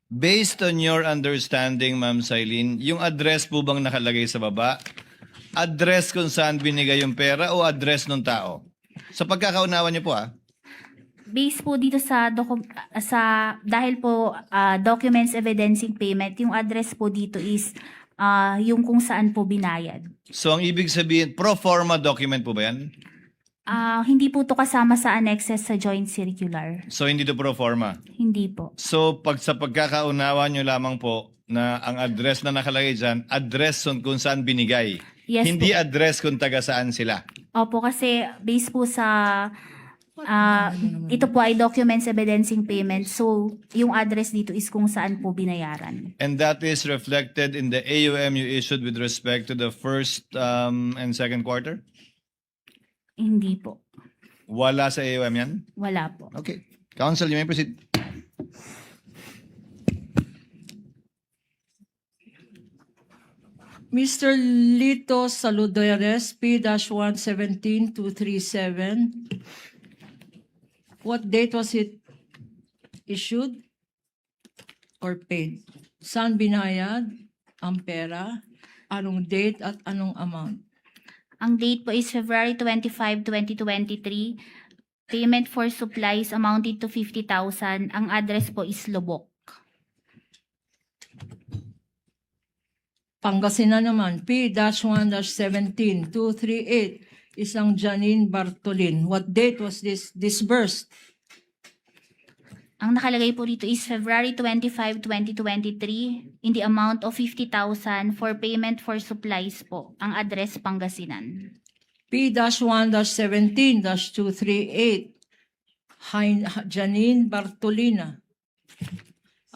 based on your understanding, Ma'am Sailin, yung address po bang nakalagay sa baba? Address kung saan binigay yung pera o address ng tao? Sa pagkakaunawan niyo po Based po dito sa dahil po documents evidencing payment, yung address po dito is yung kung saan po binayad. So ang ibig sabihin, pro forma document po ba yan? Hindi po to kasama sa annexes sa joint circular. So hindi to pro forma? Hindi po. So sa pagkakaunawa nyo lamang po na ang address na nakalagay dyan, address kung saan binigay. Yes Hindi po. address kung taga saan sila. Opo, kasi based po sa ito po ay documents evidencing payment. So, yung address dito is kung saan po binayaran. And that is reflected in the AUM you issued with respect to the first and second quarter? Hindi po. Wala sa AUM yan? Wala po. Okay. Counsel, you may proceed. Mr. Lito Saludares, P-117-237. What date was it issued or paid? Saan binayad ang pera? Anong date at anong amount? Ang date po is February 25, 2023. Payment for supplies amounted to 50,000. Ang address po is Lubok. Pangasinan naman, P-1-17-238. Isang Janine Bartolin. What date was this disbursed? Ang nakalagay po dito is February 25, 2023 in the amount of 50,000 for payment for supplies po. Ang address Pangasinan. P-1-17-238, Janine Bartolina.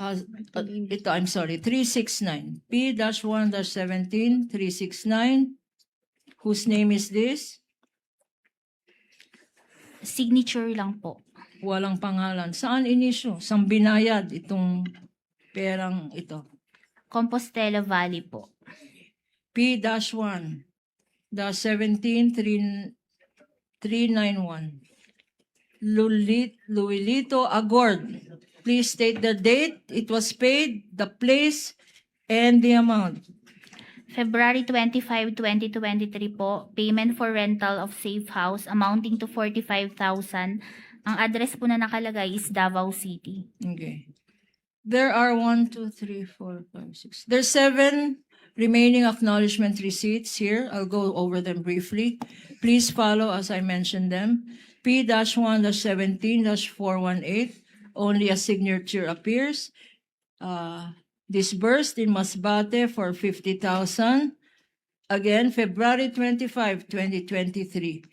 Ito, I'm sorry, 369. P-1-17-369. Whose name is this? Signature lang po. Walang pangalan. Saan inisyo? Saan binayad itong perang ito? Compostela Valley po. P-1-17-391. Luilito Agord. Please state the date it was paid, the place, and the amount. February 25, 2023 po, payment for rental of safe house amounting to 45,000. Ang address po na nakalagay is Davao City. Okay. There are 1, 2, 3, 4, 5, 6. There's 7 remaining acknowledgement receipts here. I'll go over them briefly. Please follow as I mentioned them. P-1-17-418. Only a signature appears. Disbursed in Masbate for 50,000. Again, February 25, 2023.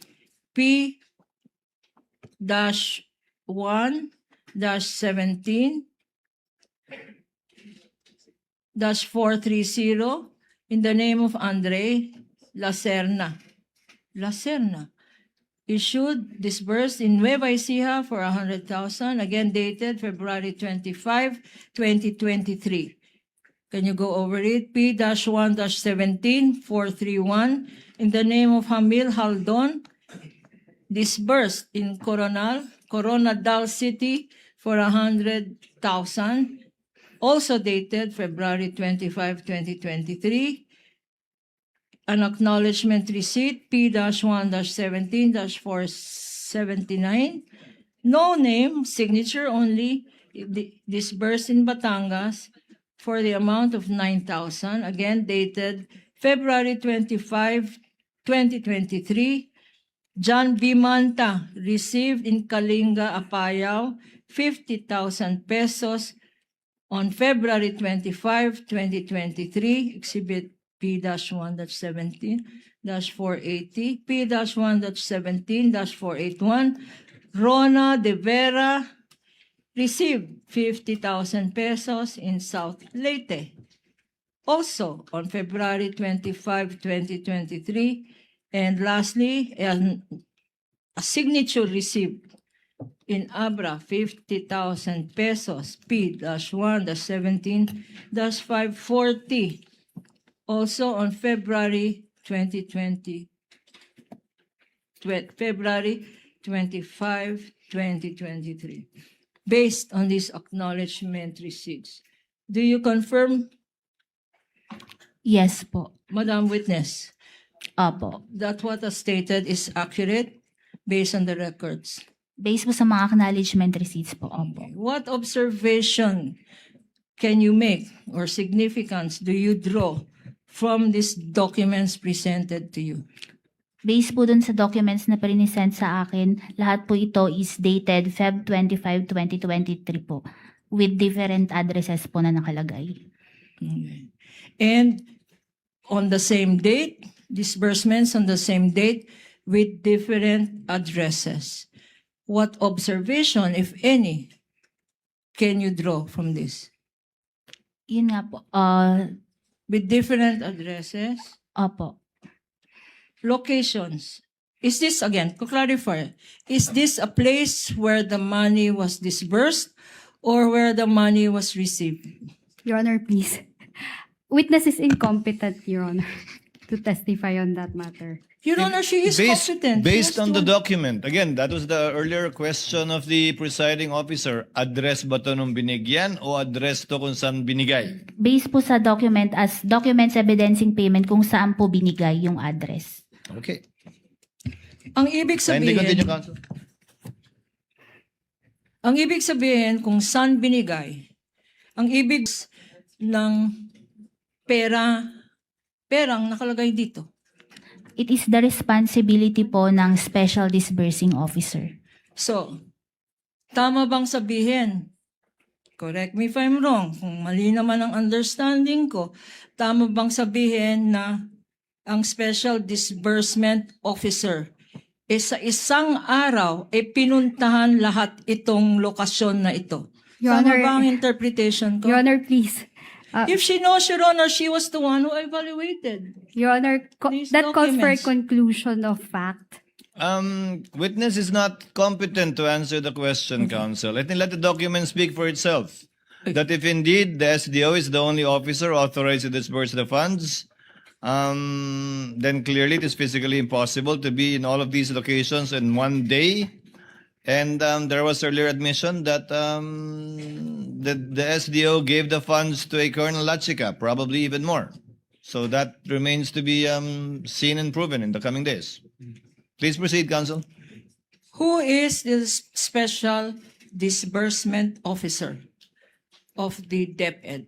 P-1-17-430 in the name of Andre Lacerna. Lacerna. Issued, disbursed in Nueva Ecija for 100,000. Again, dated February 25, 2023. Can you go over it? P-1-17-431 in the name of Hamil Haldon. Disbursed in Coronadal City for 100,000. Also dated February 25, 2023. An acknowledgement receipt, P-1-17-479. No name, signature only, disbursed in Batangas for the amount of 9,000. Again, dated February 25, 2023. John B. Manta received in Kalinga, Apayao, 50,000 pesos on February 25, 2023. Exhibit P-1-17-480, P-1-17-481, Rona De Vera received 50,000 pesos in South Leyte. Also on February 25, 2023. And lastly, a signature receipt in Abra, 50,000 pesos, P-1-17-540. Also on February 25, 2023. Based on these acknowledgement receipts. Do you confirm, Yes po. Madam Witness, Opo. that what is stated is accurate based on the records? Based po sa mga acknowledgement receipts po. Opo. What observation can you make or significance do you draw from these documents presented to you? Based po dun sa documents na present sa akin, lahat po ito is dated Feb 25, 2023 po with different addresses po na nakalagay. Okay. And on the same date, disbursements on the same date with different addresses. What observation, if any, can you draw from this? Yun nga po. With different addresses, Opo. locations. Is this, again, to clarify, is this a place where the money was disbursed or where the money was received? Your Honor, please. Witness is incompetent, Your Honor, to testify on that matter. Your Honor, she is competent. She Based has on the to- document, again, that was the earlier question of the presiding officer. Address ba to nung binigyan o address to kung saan binigay? Based po sa document as documents evidencing payment kung saan po binigay yung address. Okay. Ang ibig Kindly sabihin, continue, Counsel. ang ibig sabihin kung saan binigay, ang ibig ng perang nakalagay dito. It is the responsibility po ng Special Disbursing Officer. So, tama bang sabihin Correct me if I'm wrong. Kung mali naman ang understanding ko, tama bang sabihin na ang Special Disbursement Officer sa isang araw pinuntahan lahat itong lokasyon na ito? Your Tama Honor, ba ang interpretation ko? Your Honor, please. If she knows, Your Honor, she was the one who evaluated. Your Honor, These that calls for a documents. conclusion of fact. Witness is not competent to answer the question, counsel. I think let the document speak for itself. That if indeed the SDO is the only officer authorized to disburse the funds, then clearly it is physically impossible to be in all of these locations in one day. And there was earlier admission that the SDO gave the funds to a Colonel Lachica, probably even more. So that remains to be seen and proven in the coming days. Please proceed, counsel. Who is the Special Disbursement Officer of the DepEd?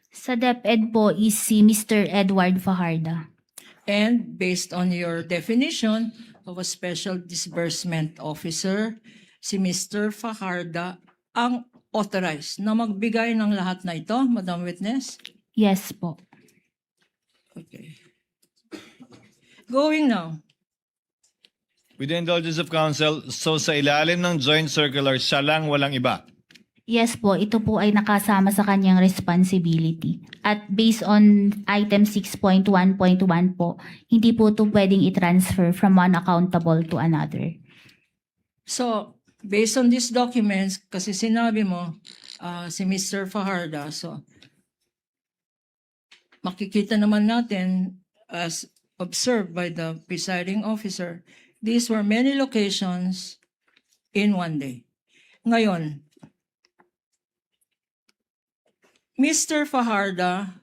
Sa DepEd po is si Mr. Edward Fajarda. And based on your definition of a Special Disbursement Officer, si Mr. Fajarda ang authorized na magbigay ng lahat na ito, Madam Witness? Yes po. Okay. Going now. With the indulgence of counsel, so sa ilalim ng joint circular, siya lang, walang iba. Yes po, ito po ay nakasama sa kanyang responsibility. At based on item 6.1.1 po, hindi po ito pwedeng i-transfer from one accountable to another. So, based on these documents, kasi sinabi mo, si Mr. Fajarda, so, makikita naman natin as observed by the presiding officer, these were many locations in one day. Ngayon, Mr. Fajarda,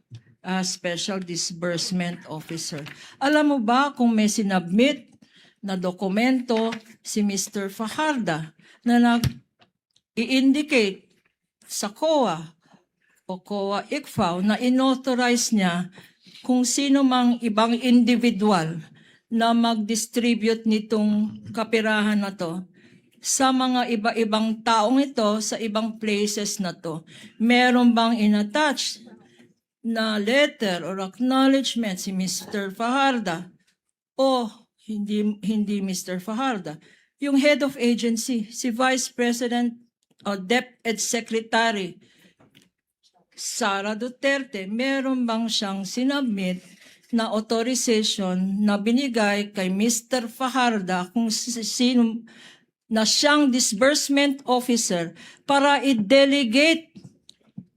Special Disbursement Officer, alam mo ba kung may sinabmit na dokumento si Mr. Fajarda na nag-i-indicate sa COA o COA ICFAO na inauthorize niya kung sino mang ibang individual na mag-distribute nitong kapirahan na to sa mga iba-ibang taong ito sa ibang places na to? Meron bang inattach na letter or acknowledgement si Mr. Fajarda o hindi Mr. Fajarda? Yung head of agency, si Vice President o DepEd Secretary Sara Duterte, meron bang siyang sinabmit na authorization na binigay kay Mr. Fajarda kung sino na siyang disbursement officer para i-delegate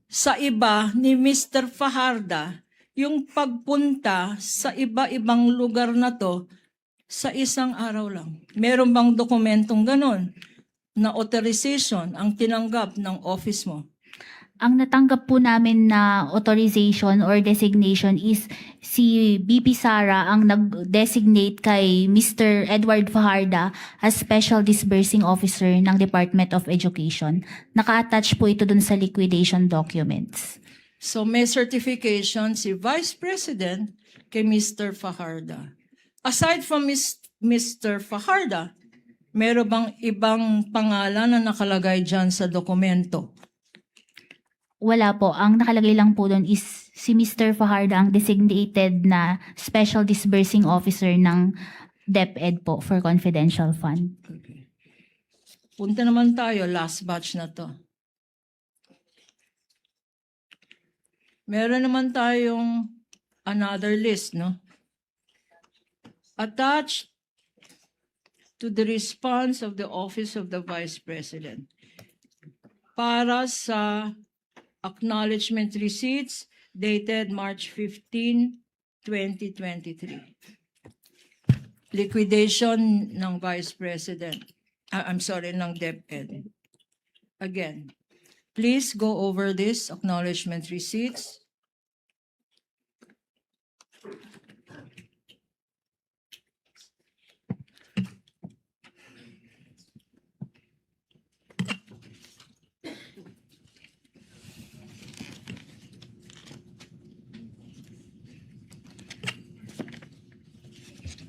sa iba ni Mr. Fajarda yung pagpunta sa iba-ibang lugar na to sa isang araw lang? Meron bang dokumentong ganon na authorization ang tinanggap ng office mo? Ang natanggap po namin na authorization or designation is si BP Sara ang nag-designate kay Mr. Edward Fajarda as Special Disbursing Officer ng Department of Education. Naka-attach po ito dun sa liquidation documents. So may certification si Vice President kay Mr. Fajarda. Aside from Mr. Fajarda, meron bang ibang pangalan na nakalagay dyan sa dokumento? Wala po. Ang nakalagay lang po doon is si Mr. Fajarda ang designated na Special Disbursing Officer ng DepEd po for confidential fund. Okay. Punta naman tayo, last batch na to. Meron naman tayong another list, no? Attached to the response of the Office of the Vice President para sa acknowledgement receipts dated March 15, 2023. Liquidation ng Vice President. Ng DepEd. Again, please go over this acknowledgement receipts.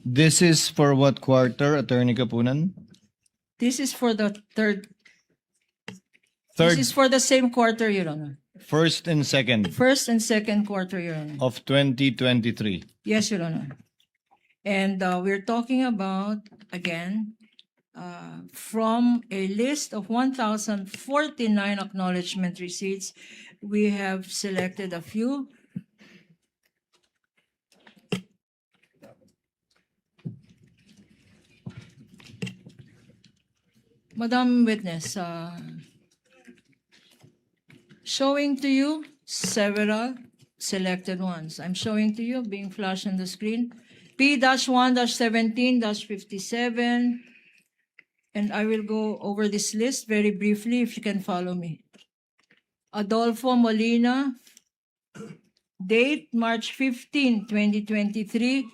This is for what quarter, Attorney Kapunan? This is for the third Third, This is for the same quarter, Your Honor. first and second First and second quarter, Your Honor. of 2023. Yes, Your Honor. And we're talking about, again, from a list of 1,049 acknowledgement receipts, we have selected a few. Madam Witness, showing to you several selected ones. I'm showing to you, being flashed on the screen, P-1-17-57, and I will go over this list very briefly if you can follow me. Adolfo Molina, date March 15, 2023,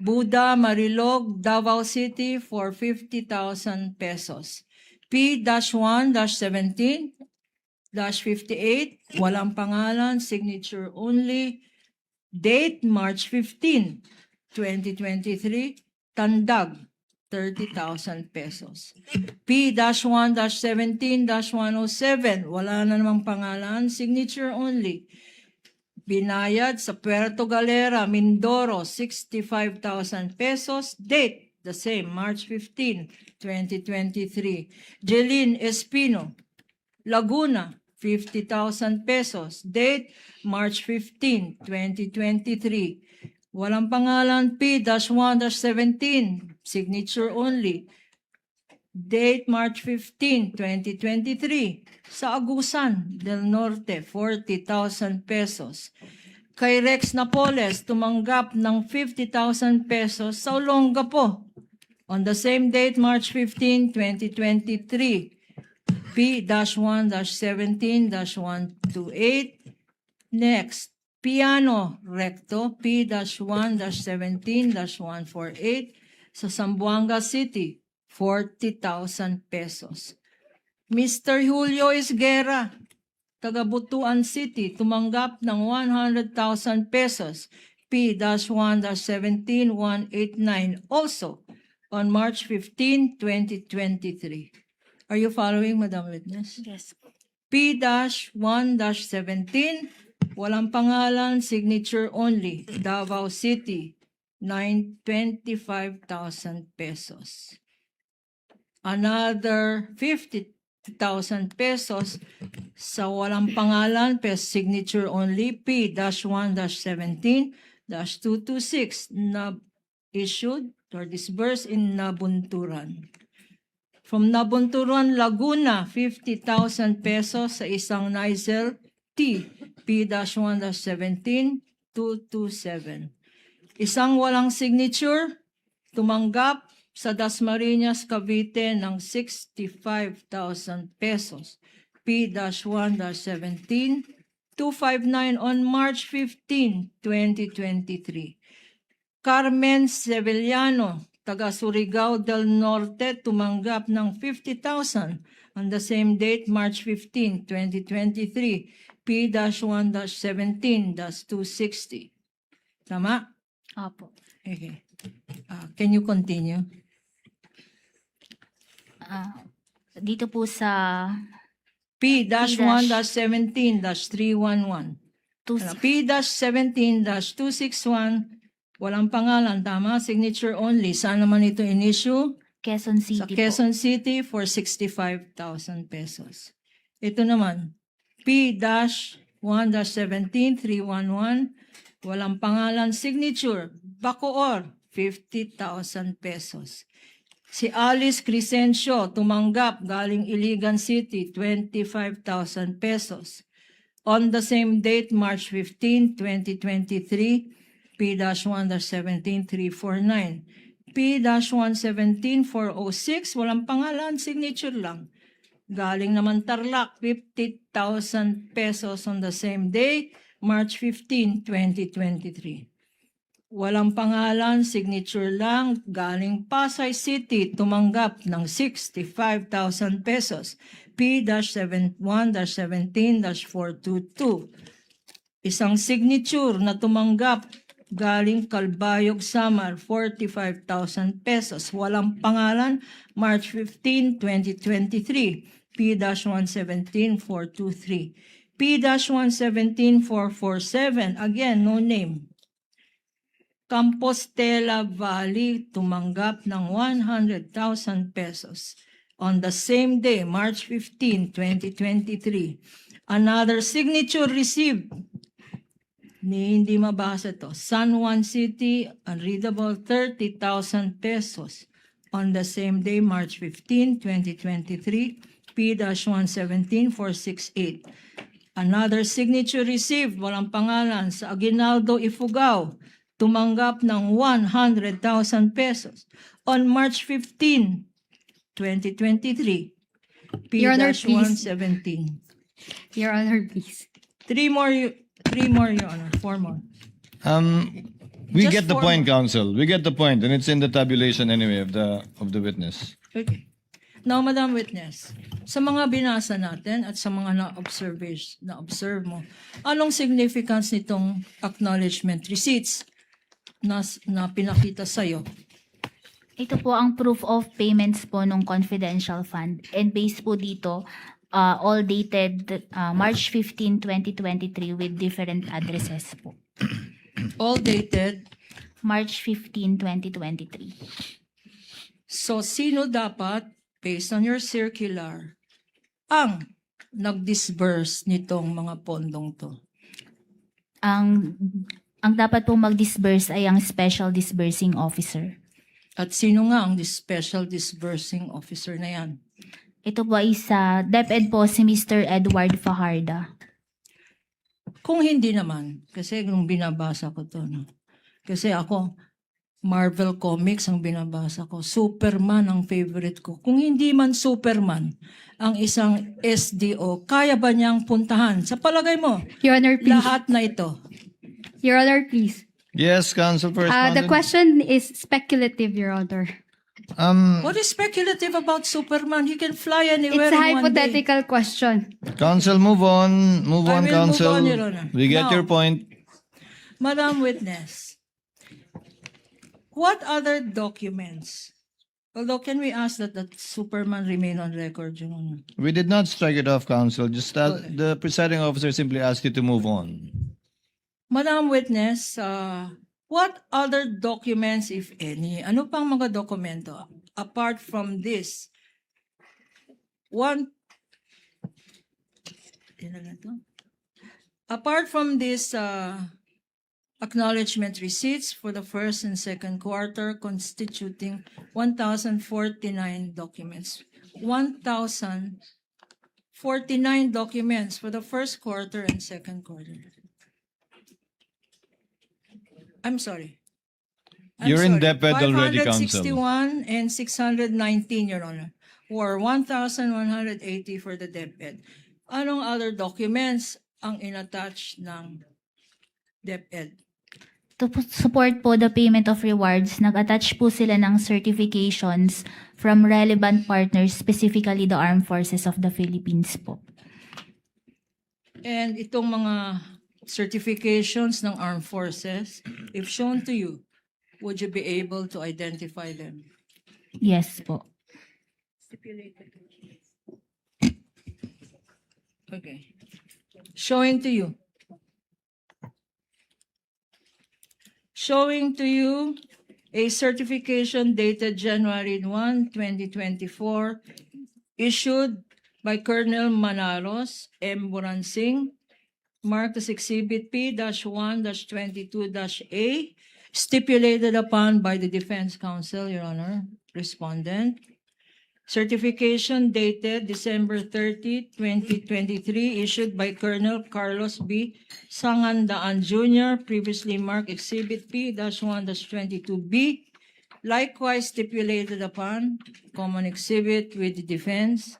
Buda Marilog, Davao City for 50,000 pesos. P-1-17-58, walang pangalan, signature only. Date March 15, 2023, Tandag, 30,000 pesos. P-1-17-107, wala na namang pangalan, signature only. Binayad sa Puerto Galera, Mindoro, 65,000 pesos. Date, the same, March 15, 2023. Jeline Espino, Laguna, 50,000 pesos. Date, March 15, 2023. Walang pangalan, P-1-17, signature only. Date, March 15, 2023. Sa Agusan del Norte, 40,000 pesos. Kay Rex Napoles, tumanggap ng 50,000 pesos sa Olongapo. On the same date, March 15, 2023. P-1-17-128. Next, Piano Recto, P-1-17-148 sa Zamboanga City, 40,000 pesos. Mr. Julio Isguera, taga Butuan City, tumanggap ng 100,000 pesos, P-1-17-189, also on March 15, 2023. Are you following, Madam Witness? Yes. P-1-17, walang pangalan, signature only, Davao City, 25,000 pesos. Another 50,000 pesos sa walang pangalan, signature only, P-1-17-226 na issued or disbursed in Nabunturan. From Nabunturan, Laguna, 50,000 pesos sa isang Nizel T, P-1-17-227. Isang walang signature, tumanggap sa Dasmariñas, Cavite ng 65,000 pesos. P-1-17-259 on March 15, 2023. Carmen Sevillano, taga Surigao del Norte, tumanggap ng 50,000 on the same date, March 15, 2023. P-1-17-260. Tama? Opo. Okay. Can you continue? Dito po sa P-1-17-311. two- P-17-261, walang pangalan, tama? Signature only. Saan naman ito in-issue? Quezon Sa City po. Quezon City for 65,000 pesos. Ito naman, P-1-17-311, walang pangalan, signature, Bacoor, 50,000 pesos. Si Alice Crescencio, tumanggap galing Iligan City, 25,000 pesos. On the same date, March 15, 2023, P-1-17-349. P-117-406, walang pangalan, signature lang. Galing naman Tarlac, 50,000 pesos on the same day, March 15, 2023. Walang pangalan, signature lang, galing Pasay City, tumanggap ng 65,000 pesos. P-1-17-422. Isang signature na tumanggap galing Calbayog, Samar, 45,000 pesos. Walang pangalan, March 15, 2023, P-117423. P-117447, again, no name. Compostela Valley tumanggap ng 100,000 pesos. On the same day, March 15, 2023, another signature received. Hindi mabasa to. San Juan City, unreadable, 30,000 pesos. On the same day, March 15, 2023, P-117468. Another signature received, walang pangalan, sa Aguinaldo, Ifugao, tumanggap ng 100,000 pesos. On March 15, 2023, Your Honor, please. P-117. Your Honor, please. Three more, Your Honor. Four more. We Just get the for- point, counsel. We get the point, and it's in the tabulation anyway of the witness. Okay. Now, Madam Witness, sa mga binasa natin at sa mga na-observe mo, anong significance nitong acknowledgement receipts na pinakita sa'yo? Ito po ang proof of payments po ng confidential fund. And based po dito, all dated March 15, 2023 with different addresses po. All dated. March 15, 2023. So, sino dapat, based on your circular, ang nag-disburse nitong mga pondong to? Ang dapat po mag-disburse ay ang special disbursing officer. At sino nga ang special disbursing officer na yan? Ito po ay sa DepEd po si Mr. Edward Fajarda. Kung hindi naman, kasi nung binabasa ko to, no? Kasi ako, Marvel Comics ang binabasa ko. Superman ang favorite ko. Kung hindi man Superman, ang isang SDO, kaya ba niyang puntahan? Sa palagay mo, Your Honor, please. lahat na ito. Your Honor, please. Yes, counsel for The respondent. question is speculative, Your Honor. What is speculative about Superman? He can fly anywhere It's a in one day. hypothetical question. Counsel, move on. Move I on, will move counsel. on, Your Honor. We get Now- your point. Madam Witness, what other documents? Although, can we ask that Superman remain on record, Your Honor? We did not strike it off, counsel. Just the presiding officer simply asked you to move on. Madam Witness, what other documents, if any, ano pang mga dokumento, apart from this, apart from this acknowledgement receipts for the first and second quarter constituting 1,049 documents. 1,049 documents for the first quarter and second quarter. I'm sorry. You're in DepEd already, counsel. 561 and 619, Your Honor, or 1,180 for the DepEd. Anong other documents ang inattach ng DepEd? To support po the payment of rewards, nag-attach po sila ng certifications from relevant partners, specifically the Armed Forces of the Philippines po. And itong mga certifications ng armed forces, if shown to you, would you be able to identify them? Yes po. Okay. Showing to you. Showing to you a certification dated January 1, 2024, issued by Colonel Manaros M. Buransing, marked as Exhibit P-1-22-A, stipulated upon by the Defense Counsel, Your Honor, Respondent. Certification dated December 30, 2023, issued by Colonel Carlos B. Sangandaan Jr., previously marked Exhibit P-1-22B, likewise stipulated upon, common exhibit with the defense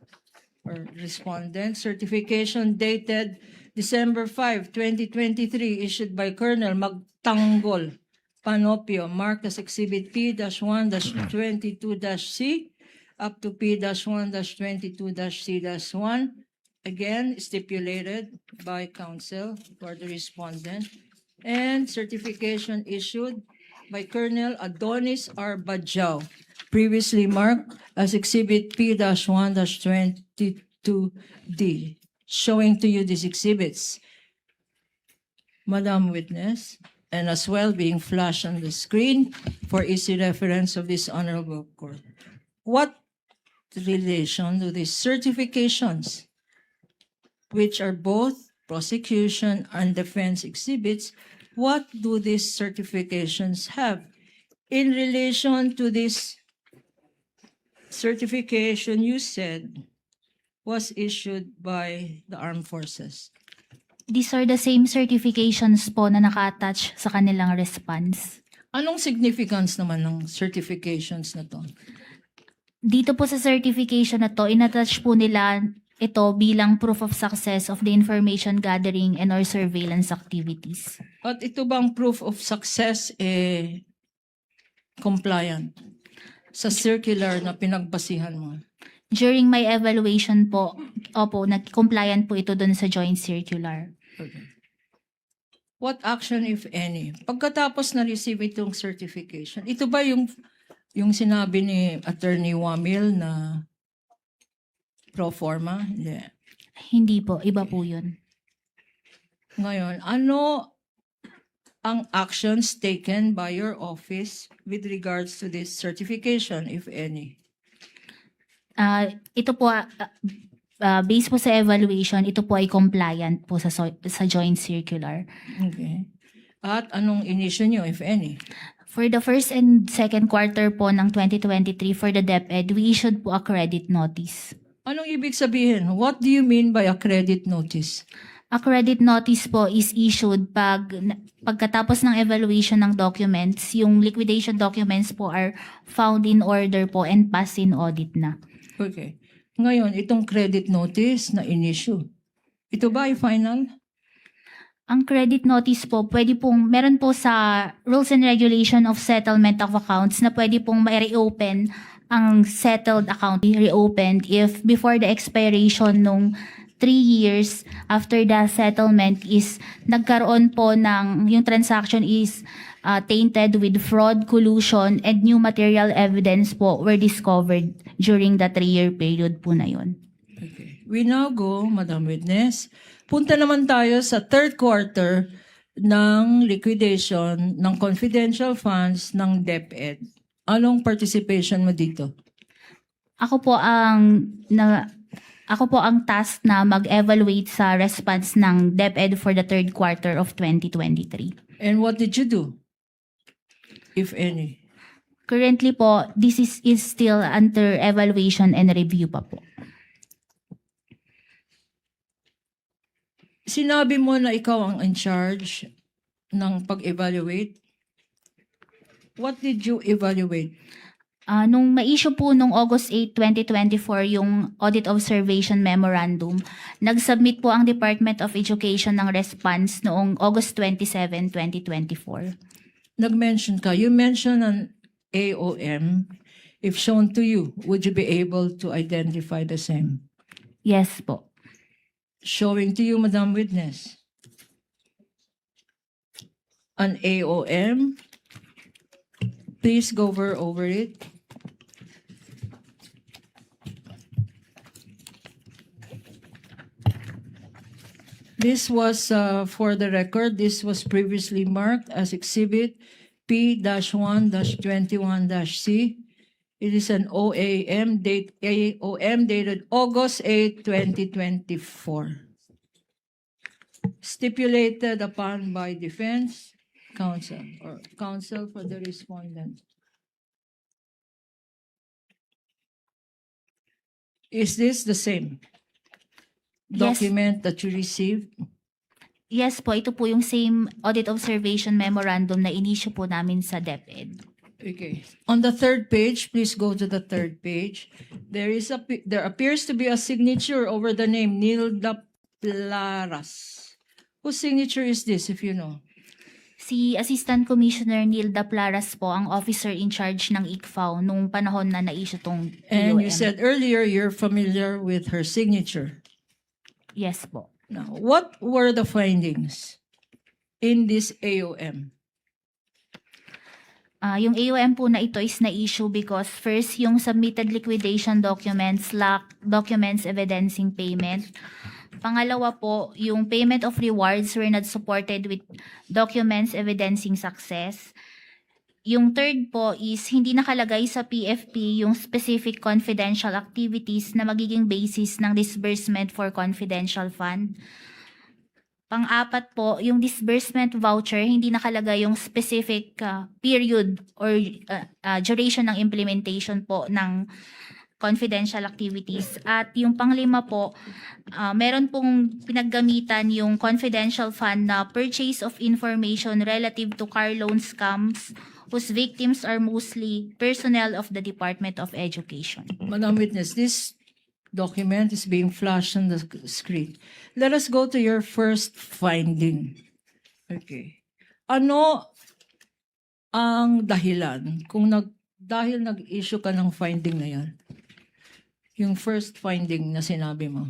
or respondent. Certification dated December 5, 2023, issued by Colonel Magtanggol Panopio, marked as Exhibit P-1-22-C, up to P-1-22-C-1, again stipulated by counsel for the respondent. and certification issued by Colonel Adonis R. Bajau, previously marked as Exhibit P-1-22D, showing to you these exhibits, Madam Witness, and as well being flashed on the screen for easy reference of this honorable court. What relation do these certifications, which are both prosecution and defense exhibits, what do these certifications have in relation to this certification you said was issued by the armed forces? These are the same certifications po na naka-attach sa kanilang response. Anong significance naman ng certifications na to? Dito po sa certification na to, inattach po nila ito bilang proof of success of the information gathering and or surveillance activities. At ito bang proof of success compliant sa circular na pinagbasihan mo? During my evaluation po, opo, nag-compliant po ito dun sa joint circular. Okay. What action, if any, pagkatapos na-receive itong certification, ito ba yung sinabi ni Attorney Wamil na pro forma? Hindi. Hindi po, iba po yun. Ngayon, ano ang actions taken by your office with regards to this certification, if any? Ito po, based po sa evaluation, ito po ay compliant po sa joint circular. Okay. At anong inisyu nyo, if any? For the first and second quarter po ng 2023 for the DepEd, we issued po a credit notice. Anong ibig sabihin? What do you mean by a credit notice? A credit notice po is issued pagkatapos ng evaluation ng documents, yung liquidation documents po are found in order po and passed in audit na. Okay. Ngayon, itong credit notice na in-issue, ito ba ay final? Ang credit notice po, meron po sa Rules and Regulation of Settlement of Accounts na pwede pong ma-reopen ang settled account, reopened if before the expiration nung 3 years after the settlement is nagkaroon po ng, yung transaction is tainted with fraud, collusion, and new material evidence po were discovered during the 3-year period po na yun. Okay. We now go, Madam Witness. Punta naman tayo sa third quarter ng liquidation ng confidential funds ng DepEd. Anong participation mo dito? Ako po ang task na mag-evaluate sa response ng DepEd for the third quarter of 2023. And what did you do, if any? Currently po, this is still under evaluation and review pa po. Sinabi mo na ikaw ang in charge ng pag-evaluate. What did you evaluate? Nung ma-issue po nung August 8, 2024 yung Audit Observation Memorandum, nag-submit po ang Department of Education ng response noong August 27, 2024. Nag-mention ka. You mentioned an AOM. If shown to you, would you be able to identify the same? Yes po. Showing to you, Madam Witness. An AOM. Please go over it. This was, for the record, this was previously marked as Exhibit P-1-21-C. It is an AOM dated August 8, 2024. Stipulated upon by defense counsel or counsel for the respondent. Is this the same Yes. document that you received? Yes po, ito po yung same Audit Observation Memorandum na in-issue po namin sa DepEd. Okay. On the third page, please go to the third page. There appears to be a signature over the name Nilda Plaras. Whose signature is this, if you know? Si Assistant Commissioner Nilda Plaras po ang officer in charge ng ICFAO nung panahon na na-issue tong And you AOM. said earlier you're familiar with her signature. Yes po. Now, what were the findings? in this AOM? Yung AOM po na ito is na-issue because first, yung submitted liquidation documents lack documents evidencing payment. Pangalawa po, yung payment of rewards were not supported with documents evidencing success. Yung third po is hindi nakalagay sa PFP yung specific confidential activities na magiging basis ng disbursement for confidential fund. Pang-apat po, yung disbursement voucher, hindi nakalagay yung specific period or duration ng implementation po ng confidential activities. At yung panglima po, meron pong pinaggamitan yung confidential fund na purchase of information relative to car loan scams whose victims are mostly personnel of the Department of Education. Madam Witness, this document is being flashed on the screen. Let us go to your first finding. Okay. Ano ang dahilan kung dahil nag-issue ka ng finding na yan? Yung first finding na sinabi mo.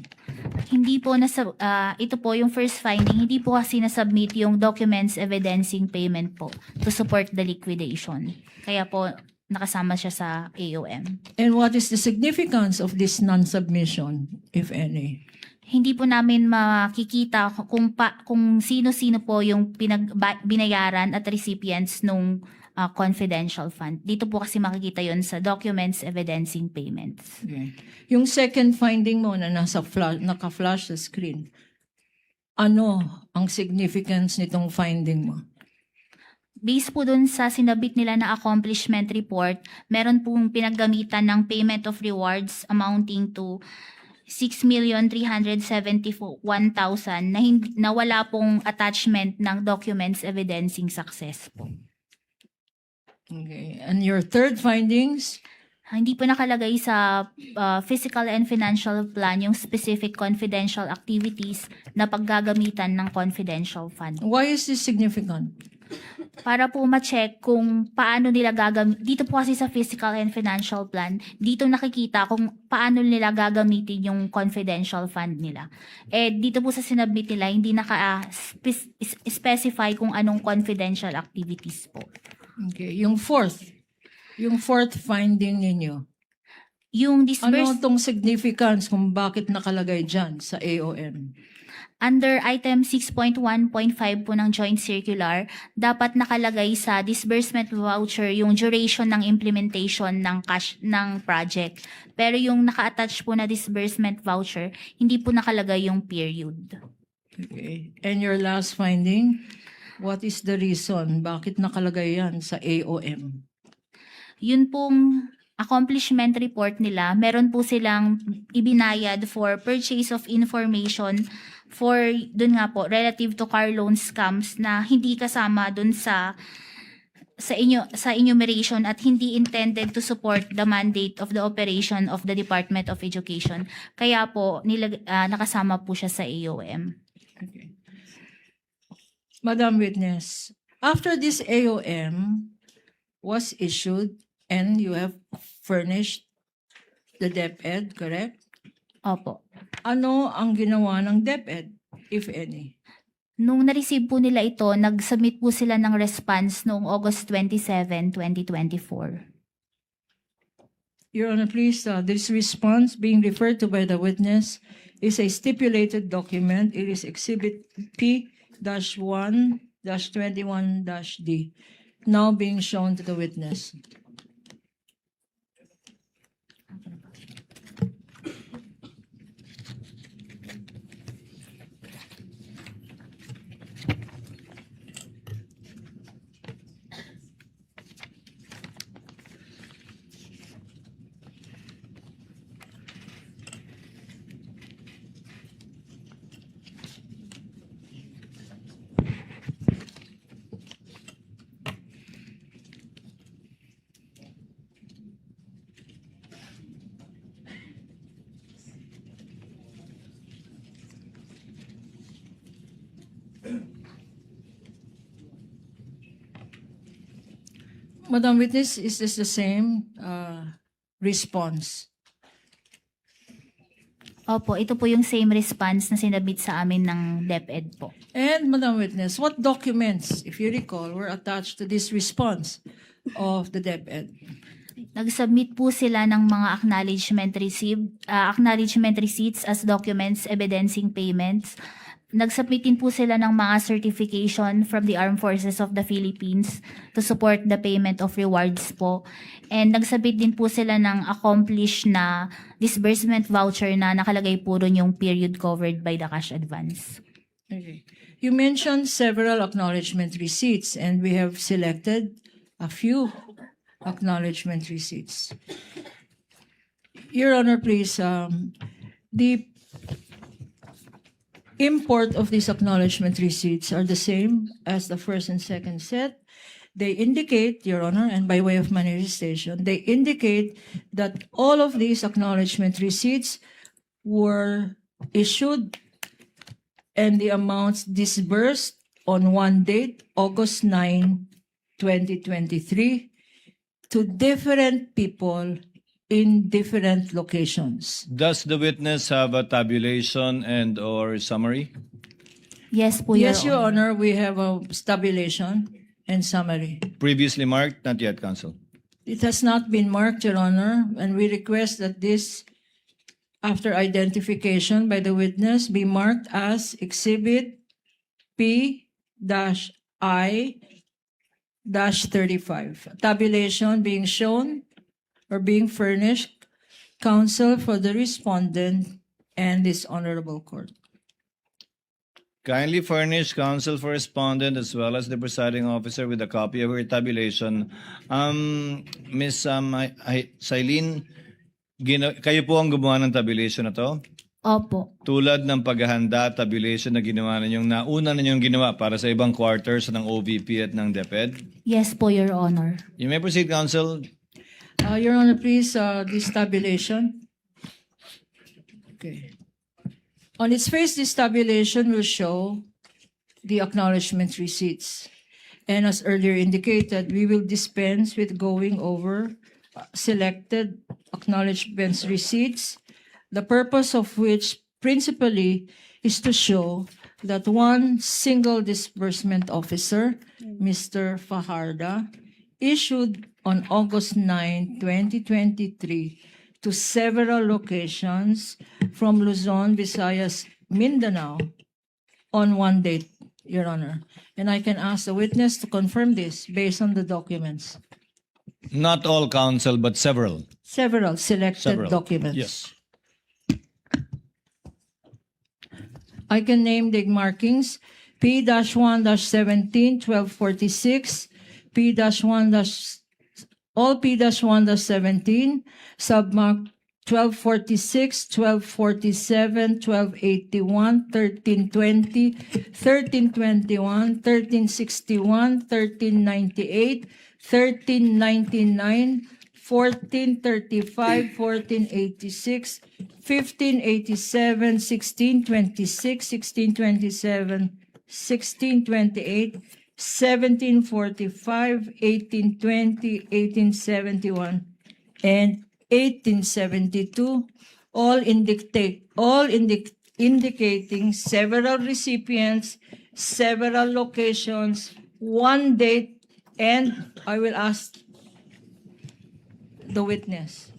Hindi po ito po yung first finding, hindi po kasi nasubmit yung documents evidencing payment po to support the liquidation. Kaya po nakasama siya sa AOM. And what is the significance of this non-submission, if any? Hindi po namin makikita kung sino-sino po yung binayaran at recipients nung confidential fund. Dito po kasi makikita yon sa documents evidencing payments. Okay. Yung second finding mo na naka-flash sa screen, ano ang significance nitong finding mo? Based po dun sa sinabit nila na accomplishment report, meron pong pinaggamitan ng payment of rewards amounting to 6,371,000 na wala pong attachment ng documents evidencing success po. Okay. And your third findings? Hindi po nakalagay sa physical and financial plan yung specific confidential activities na paggagamitan ng confidential fund. Why is this significant? Para po ma-check kung paano nila dito po kasi sa physical and financial plan, dito nakikita kung paano nila gagamitin yung confidential fund nila. Dito po sa sinubmit nila, hindi naka-specify kung anong confidential activities po. Okay. Yung fourth finding ninyo. Yung Ano tong significance kung bakit nakalagay dyan sa AOM? Under item 6.1.5 po ng joint circular, dapat nakalagay sa disbursement voucher yung duration ng implementation ng project. Pero yung naka-attach po na disbursement voucher, hindi po nakalagay yung period. Okay. And your last finding, what is the reason bakit nakalagay yan sa AOM? Yun pong accomplishment report nila, meron po silang ibinayad for purchase of information for, dun nga po, relative to car loan scams na hindi kasama dun sa enumeration at hindi intended to support the mandate of the operation of the Department of Education. Kaya po, nakasama po siya sa AOM. Okay. Madam Witness, after this AOM was issued and you have furnished the DepEd, correct? Opo. Ano ang ginawa ng DepEd, if any? Nung na-receive po nila ito, nag-submit po sila ng response noong August 27, 2024. Your Honor, please, this response being referred to by the witness is a stipulated document. It is Exhibit P-1-21-D, now being shown to the witness. Madam Witness, is this the same response? Opo, ito po yung same response na sinabit sa amin ng DepEd po. And Madam Witness, what documents, if you recall, were attached to this response of the DepEd? Nag-submit po sila ng mga acknowledgement receipts as documents evidencing payments. Nag-submit din po sila ng mga certification from the Armed Forces of the Philippines to support the payment of rewards po. And nag-submit din po sila ng accomplished na disbursement voucher na nakalagay po ron yung period covered by the cash advance. Okay. You mentioned several acknowledgement receipts, and we have selected a few acknowledgement receipts. Your Honor, please, the import of these acknowledgement receipts are the same as the first and second set. They indicate, Your Honor, and by way of manifestation, they indicate that all of these acknowledgement receipts were issued and the amounts disbursed on one date, August 9, 2023, to different people in different locations. Does the witness have a tabulation and or summary? Yes po, Yes, Your Your Honor. Honor, we have a tabulation and summary. Previously marked? Not yet, counsel. It has not been marked, Your Honor, and we request that this, after identification by the witness, be marked as Exhibit P-I-35. Tabulation being shown or being furnished, counsel for the respondent and this honorable court. Kindly furnish counsel for respondent as well as the presiding officer with a copy of her tabulation. Miss Sailin, kayo po ang gumawa ng tabulation na to? Opo. Tulad ng paghahanda, tabulation na ginawa ninyong nauna ninyong ginawa para sa ibang quarters ng OVP at ng DepEd? Yes po, Your Honor. You may proceed, counsel. Your Honor, please, this tabulation. Okay. On its face, this tabulation will show the acknowledgement receipts. And as earlier indicated, we will dispense with going over selected acknowledgement receipts, the purpose of which principally is to show that one single disbursement officer, Mr. Fajarda, issued on August 9, 2023, to several locations from Luzon, Visayas, Mindanao on one date, Your Honor. And I can ask the witness to confirm this based on the documents. Not all, counsel, but several. Several selected Several. documents. Yes. I can name the markings P-1-17, 1246, P-1- all P-1-17, submark 1246, 1247, 1281, 1320, 1321, 1361, 1398, 1399, 1435, 1486, 1587, 1626, 1627, 1628, 1745, 1820, 1871, and 1872, all indicating several recipients, several locations, one date, and I will ask the witness,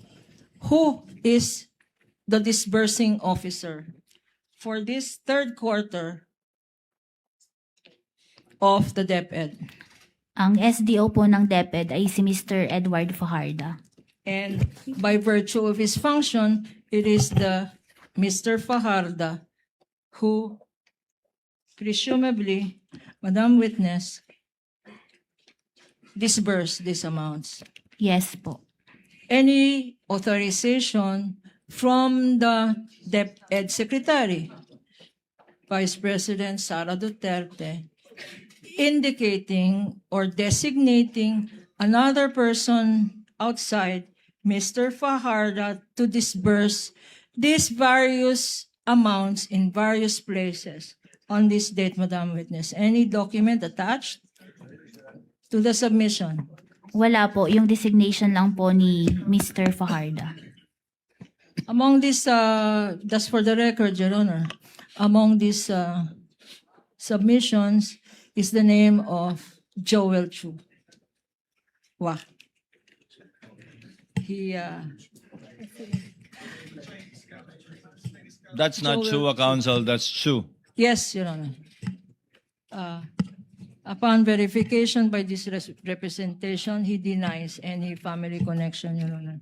who is the disbursing officer for this third quarter of the DepEd? Ang SDO po ng DepEd ay si Mr. Edward Fajarda. And by virtue of his function, it is the Mr. Fajarda who presumably, Madam Witness, disbursed these amounts. Yes po. Any authorization from the DepEd Secretary, Vice President Sara Duterte, indicating or designating another person outside Mr. Fajarda to disburse these various amounts in various places on this date, Madam Witness. Any document attached to the submission? Wala po, yung designation lang po ni Mr. Fajarda. Among these, just for the record, Your Honor, among these submissions is the name of Joel Chu. Wow. He, That's not Joel Chua, Counsel. That's Chu. yes, Your Honor. Upon verification by this representation, he denies any family connection, Your Honor.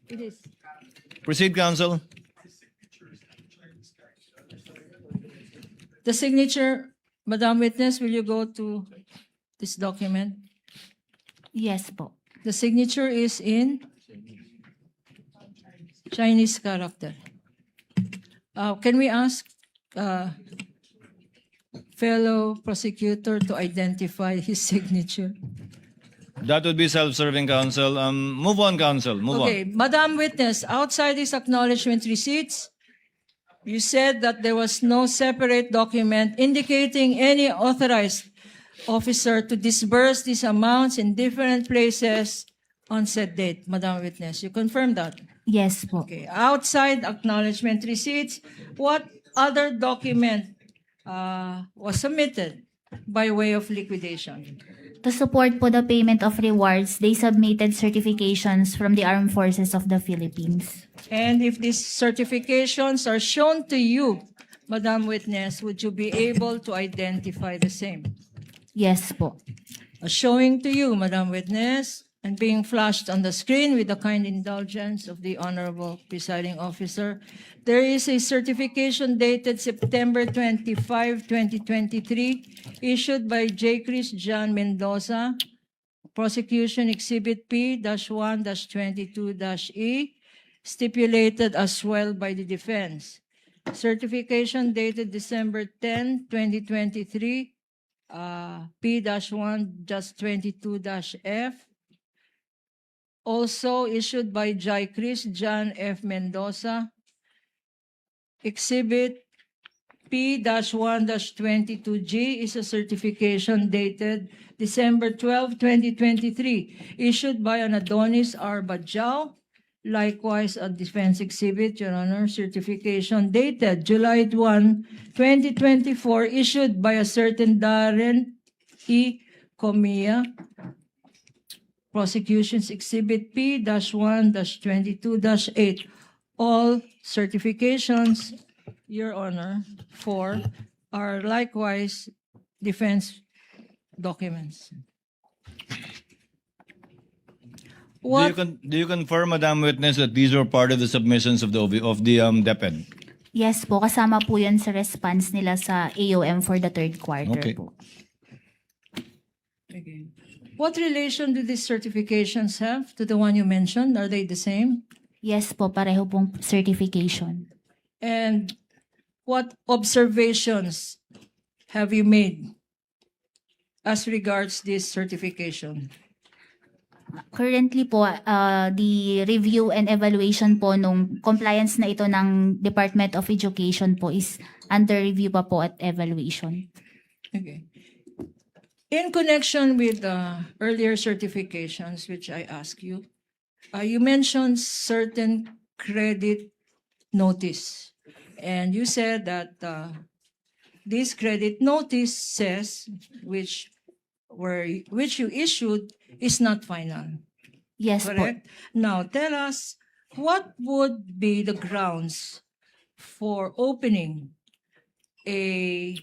It is. Proceed, Counsel. The signature, Madam Witness, will you go to this document? Yes po. The signature is in Chinese character. Can we ask fellow prosecutor to identify his signature? That would be self-serving, Counsel. Move on, Counsel. Move Okay, Madam Witness, outside these acknowledgement receipts, you said that there was no separate document indicating any authorized officer to disburse these amounts in different places on said date. Madam Witness, you confirm that? Yes po. Okay, outside acknowledgement receipts, what other document was submitted by way of liquidation? To support po the payment of rewards, they submitted certifications from the Armed Forces of the Philippines. And if these certifications are shown to you, Madam Witness, would you be able to identify the same? Yes po. Showing to you, Madam Witness, and being flashed on the screen with the kind indulgence of the Honorable Presiding Officer, there is a certification dated September 25, 2023, issued by J. Chris John Mendoza, Prosecution Exhibit P-1-22-E, stipulated as well by the defense. Certification dated December 10, 2023, P-1-22-F, also issued by J. Chris John F. Mendoza, Exhibit P-1-22G is a certification dated December 12, 2023, issued by an Adonis R. Bajao. Likewise, a defense exhibit, Your Honor, certification dated July 1, 2024, issued by a certain Darren E. Comia. Prosecution's Exhibit P-1-22-8. All certifications, Your Honor, are likewise defense documents. What? Do you confirm, Madam Witness, that these were part of the submissions of the DepEd? Yes po, kasama po yan sa response nila sa AOM for the third quarter Okay. po. Okay. What relation do these certifications have to the one you mentioned? Are they the same? Yes po, pareho pong certification. And what observations have you made as regards this certification? Currently po, the review and evaluation po nung compliance na ito ng Department of Education po is under review pa po at evaluation. Okay. In connection with the earlier certifications, which I asked you, you mentioned certain credit notice. And you said that this credit notice says, which you issued, is not final. Yes po. Correct? Now, tell us, what would be the grounds for opening a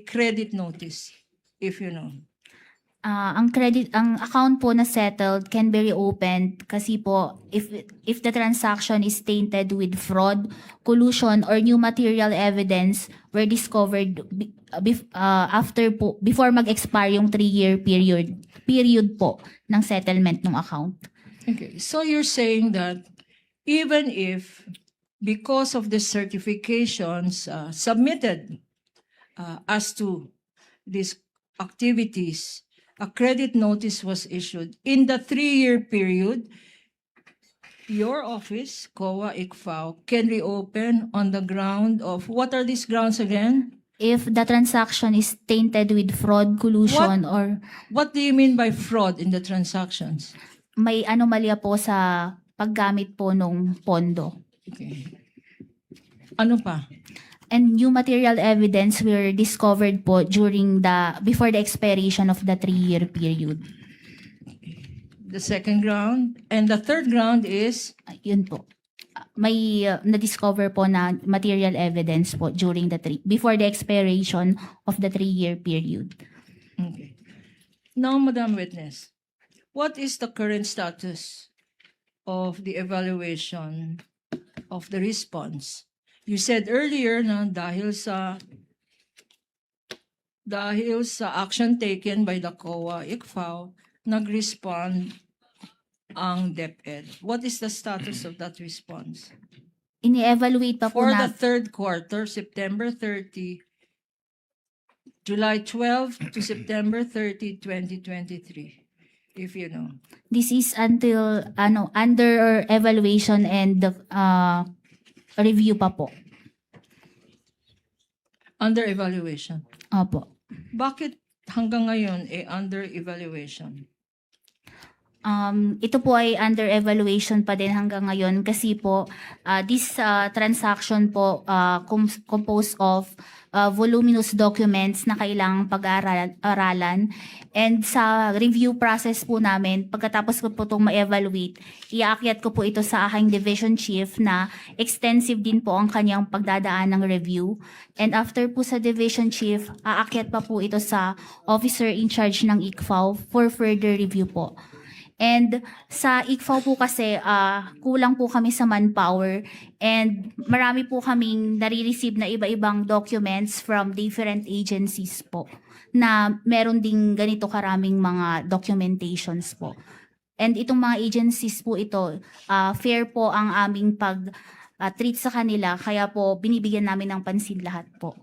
credit notice, if you know? Ang account po na settled can be reopened kasi po if the transaction is tainted with fraud, collusion, or new material evidence were discovered before mag-expire yung 3-year period po ng settlement ng account. Okay, so you're saying that even if, because of the certifications submitted as to these activities, a credit notice was issued in the 3-year period, your office, COA ICFAO, can reopen on the ground of, what are these grounds again? If the transaction is tainted with fraud, collusion, or What do you mean by fraud in the transactions? may anomalya po sa paggamit po nung pondo. Okay. Ano pa? And new material evidence were discovered po before the expiration of the 3-year period. The second ground. And the third ground is Yun po. May na-discover po na material evidence po before the expiration of the 3-year period. okay. Now, Madam Witness, what is the current status of the evaluation of the response? You said earlier na dahil sa action taken by the COA ICFAO, nag-respond ang DepEd. What is the status of that response? Ini-evaluate pa po For na the third quarter, September 30, July 12 to September 30, 2023, if you know. this is until under evaluation and review pa po. Under evaluation. Opo. Bakit hanggang ngayon under evaluation? Ito po ay under evaluation pa din hanggang ngayon kasi po this transaction po composed of voluminous documents na kailangang pag-aralan, and sa review process po namin, pagkatapos ko po itong ma-evaluate, iaakyat ko po ito sa aking division chief na extensive din po ang kanyang pagdadaan ng review, and after po sa division chief, aakyat pa po ito sa officer in charge ng ICFAO for further review po. And sa ICFAO po kasi, kulang po kami sa manpower, and marami po kaming nare-receive na iba-ibang documents from different agencies po na meron ding ganito karaming mga documentations po. And itong mga agencies po ito, fair po ang aming pag-treat sa kanila, kaya po binibigyan namin ng pansin lahat po.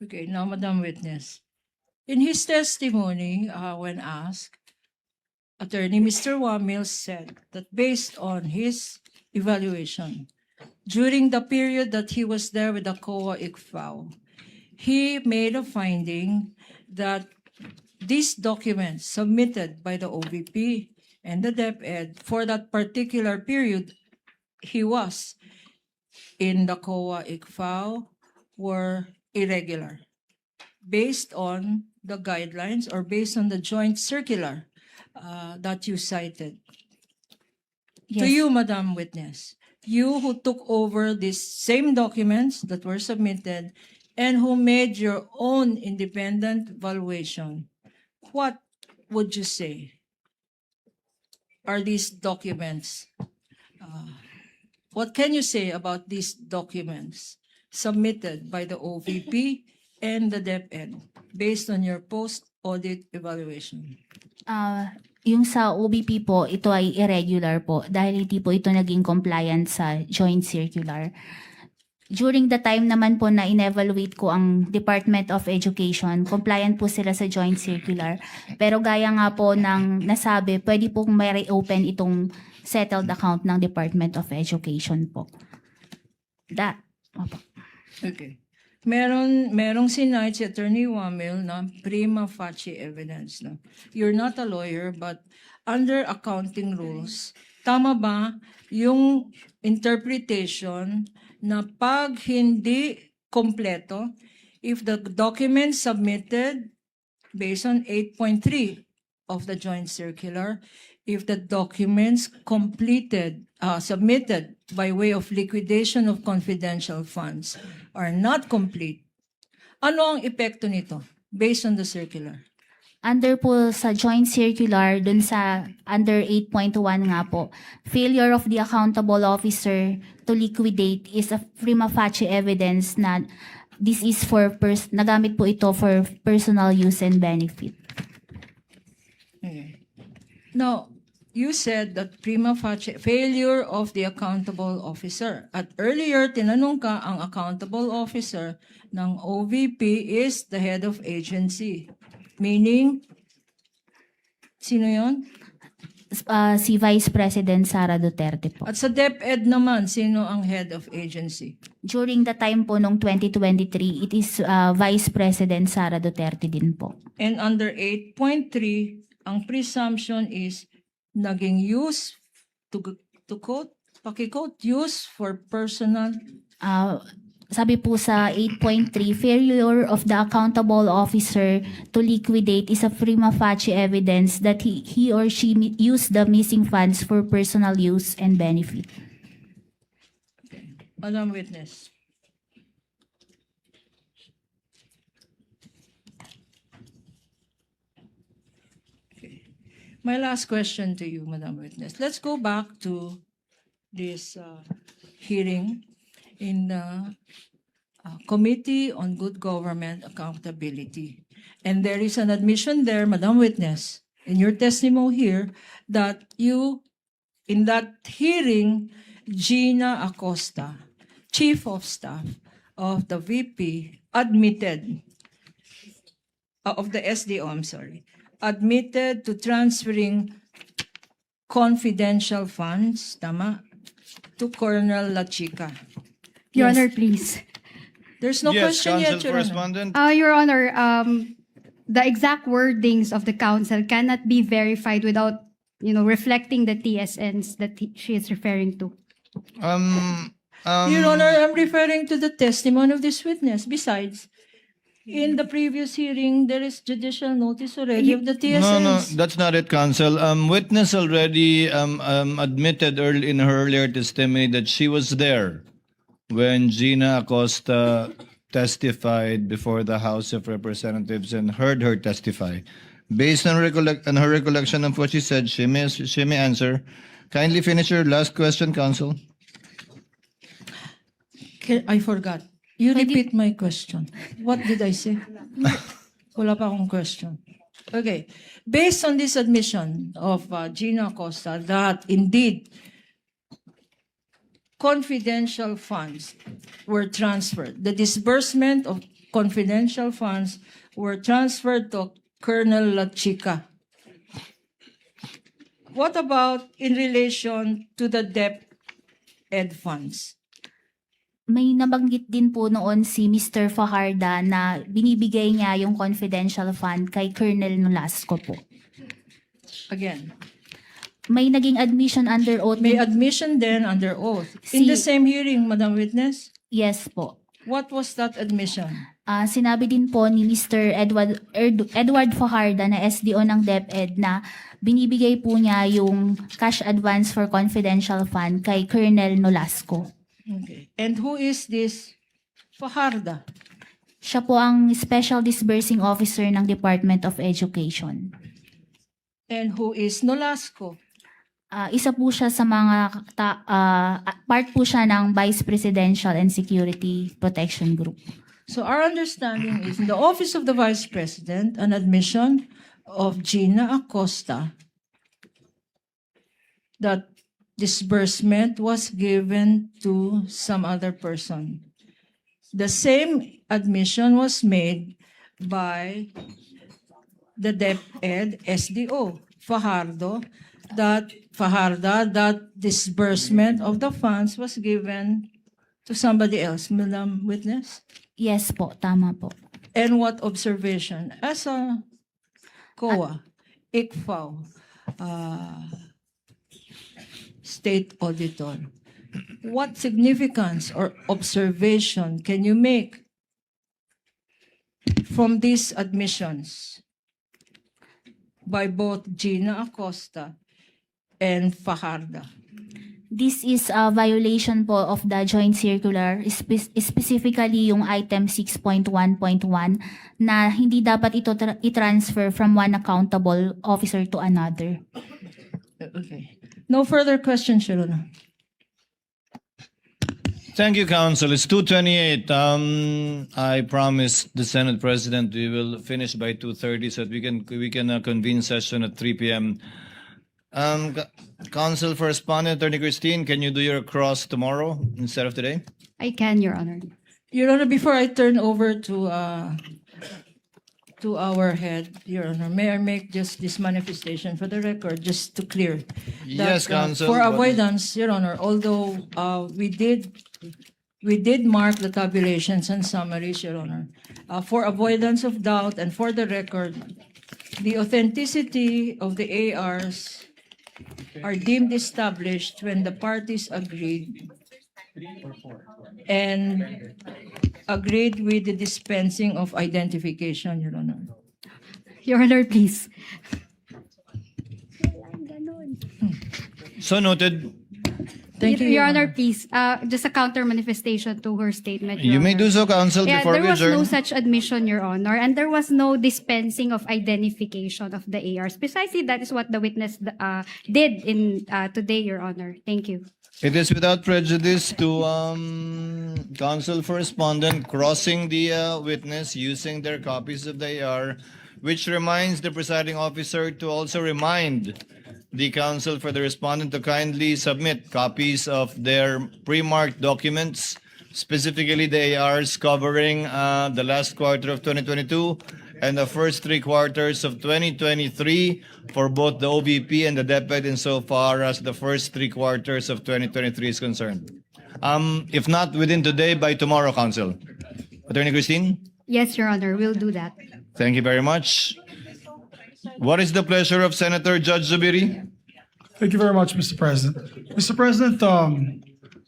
Okay, now, Madam Witness. In his testimony, when asked, Attorney Mr. Wamil said that based on his evaluation, during the period that he was there with the COA ICFAO, he made a finding that these documents submitted by the OVP and the DepEd for that particular period he was in the COA ICFAO were irregular based on the guidelines or based on the joint circular that you cited. To Yes. you, Madam Witness, you who took over these same documents that were submitted and who made your own independent valuation, what would you say are these documents? What can you say about these documents submitted by the OVP and the DepEd based on your post-audit evaluation? Yung sa OBP po, ito ay irregular po dahil hindi po ito naging compliant sa joint circular. During the time naman po na in-evaluate ko ang Department of Education, compliant po sila sa joint circular. Pero gaya nga po ng nasabi, pwede po may reopen itong settled account ng Department of Education po. Opo. Okay. Merong sinite si Attorney Wamil na prima facie evidence. No? You're not a lawyer, but under accounting rules, tama ba yung interpretation na pag hindi kompleto, if the document submitted based on 8.3 of the joint circular, if the documents submitted by way of liquidation of confidential funds are not complete, ano ang epekto nito based on the circular? Under po sa joint circular, dun sa under 8.1 nga po, failure of the accountable officer to liquidate is a prima facie evidence na this is nagamit po ito for personal use and benefit. Okay. Now, you said that prima facie failure of the accountable officer. At earlier, tinanong ka, ang accountable officer ng OVP is the head of agency. Meaning, sino yon? Si Vice President Sara Duterte po. At sa DepEd naman, sino ang head of agency? During the time po nung 2023, it is Vice President Sara Duterte din po. And under 8.3, ang presumption is naging use to quote, paki-quote, use for personal. Sabi po sa 8.3, failure of the accountable officer to liquidate is a prima facie evidence that he or she used the missing funds for personal use and benefit. Madam Witness. Okay. My last question to you, Madam Witness. Let's go back to this hearing in the Committee on Good Government Accountability. And there is an admission there, Madam Witness, in your testimony here, that you, in that hearing, Gina Acosta, Chief of Staff of the VP, admitted, of the SDO, I'm sorry, admitted to transferring confidential funds, tama, to Colonel La Chica. Your Yes. Honor, please. There's no Yes, question counsel yet, Your Honor. correspondent. Your Honor, the exact wordings of the counsel cannot be verified without, reflecting the TSNs that she is referring to. Your Honor, I'm referring to the testimony of this witness. Besides, in the previous hearing, there is judicial notice already of the TSNs. No, that's not it, counsel. Witness already admitted in her earlier testimony that she was there when Gina Acosta testified before the House of Representatives and heard her testify. Based on her recollection of what she said, she may answer. Kindly finish your last question, counsel. I forgot. You repeat my question. What did I say? Wala pa akong question. Okay. Based on this admission of Gina Acosta that indeed confidential funds were transferred, the disbursement of confidential funds were transferred to Colonel La Chica. What about in relation to the DepEd funds? May nabanggit din po noon si Mr. Fajarda na binibigay niya yung confidential fund kay Colonel Nolasco po. Again, May naging admission under oath. may admission then under oath. In the same hearing, Madam Witness, Yes po. what was that admission? Sinabi din po ni Mr. Edward Fajarda na SDO ng DepEd na binibigay po niya yung cash advance for confidential fund kay Colonel Nolasco. Okay. And who is this Fajarda? Siya po ang Special Disbursing Officer ng Department of Education. And who is Nolasco? Isa po siya sa mga part po siya ng Vice Presidential and Security Protection Group. So our understanding is in the Office of the Vice President, an admission of Gina Acosta that disbursement was given to some other person. The same admission was made by the DepEd SDO, Fajarda, that disbursement of the funds was given to somebody else, Madam Witness? Yes po, tama po. And what observation? As a COA, ICFAO, State Auditor, what significance or observation can you make from these admissions by both Gina Acosta and Fajarda? This is a violation po of the joint circular, specifically yung item 6.1.1 na hindi dapat ito i-transfer from one accountable officer to another. Okay. No further questions, Your Honor. Thank you, counsel. It's 2:28. I promised the Senate President we will finish by 2:30 so that we can convene session at 3 p.m. Counsel for Respondent, Attorney Christine, can you do your cross tomorrow instead of today? I can, Your Honor. Your Honor, before I turn over to our head, Your Honor, may I make just this manifestation for the record, just to clear? Yes, counsel. For avoidance, Your Honor, although we did mark the tabulations and summaries, Your Honor, for avoidance of doubt and for the record, the authenticity of the ARs are deemed established when the parties agreed and agreed with the dispensing of identification, Your Honor. Your Honor, please. So noted. Thank you, Your Honor, please. Just a counter manifestation to her statement. Your You may Honor. do so, counsel, Yeah, before there we was no adjourn. such admission, Your Honor, and there was no dispensing of identification of the ARs. Precisely, that is what the witness did in today, Your Honor. Thank you. It is without prejudice to counsel for respondent crossing the witness using their copies of the AR, which reminds the presiding officer to also remind the counsel for the respondent to kindly submit copies of their pre-marked documents, specifically the ARs covering the last quarter of 2022 and the first 3 quarters of 2023 for both the OVP and the DepEd insofar as the first 3 quarters of 2023 is concerned. If not within today, by tomorrow, counsel. Attorney Christine? Yes, Your Honor, we'll do that. Thank you very much. What is the pleasure of Senator Judge Zubiri? Thank you very much, Mr. President. Mr. President,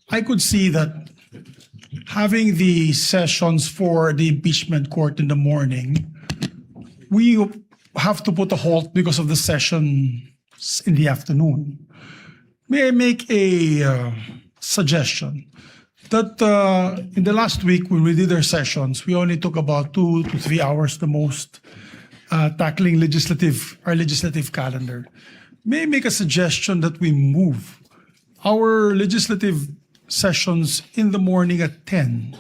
I could see that having the sessions for the impeachment court in the morning, we have to put a halt because of the session in the afternoon. May I make a suggestion? That in the last week when we did our sessions, we only took about 2 to 3 hours the most tackling our legislative calendar. May I make a suggestion that we move our legislative sessions in the morning at 10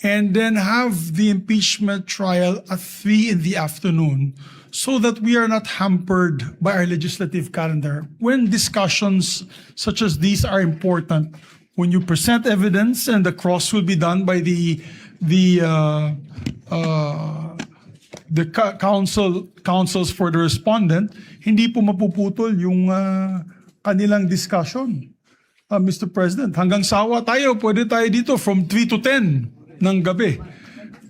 and then have the impeachment trial at 3 in the afternoon so that we are not hampered by our legislative calendar. When discussions such as these are important, when you present evidence and the cross will be done by the counsels for the respondent, hindi po mapuputol yung kanilang discussion. Mr. President, hanggang sawa tayo, pwede tayo dito from 3 to 10 ng gabi.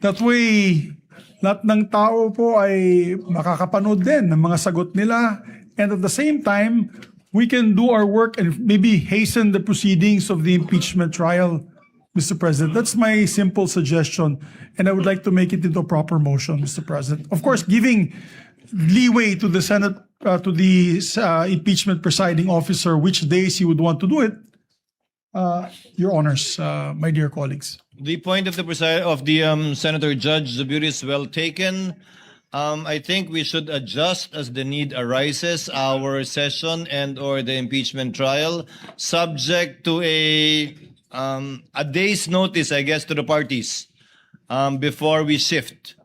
That way, lahat ng tao po ay makakapanood din ng mga sagot nila. And at the same time, we can do our work and maybe hasten the proceedings of the impeachment trial, Mr. President. That's my simple suggestion, and I would like to make it into a proper motion, Mr. President. Of course, giving leeway to the Senate, to the impeachment presiding officer, which days he would want to do it, Your Honors, my dear colleagues. The point of the Senator Judge Zubiri is well taken. I think we should adjust as the need arises our session and or the impeachment trial, subject to a day's notice, I guess, to the parties before we shift.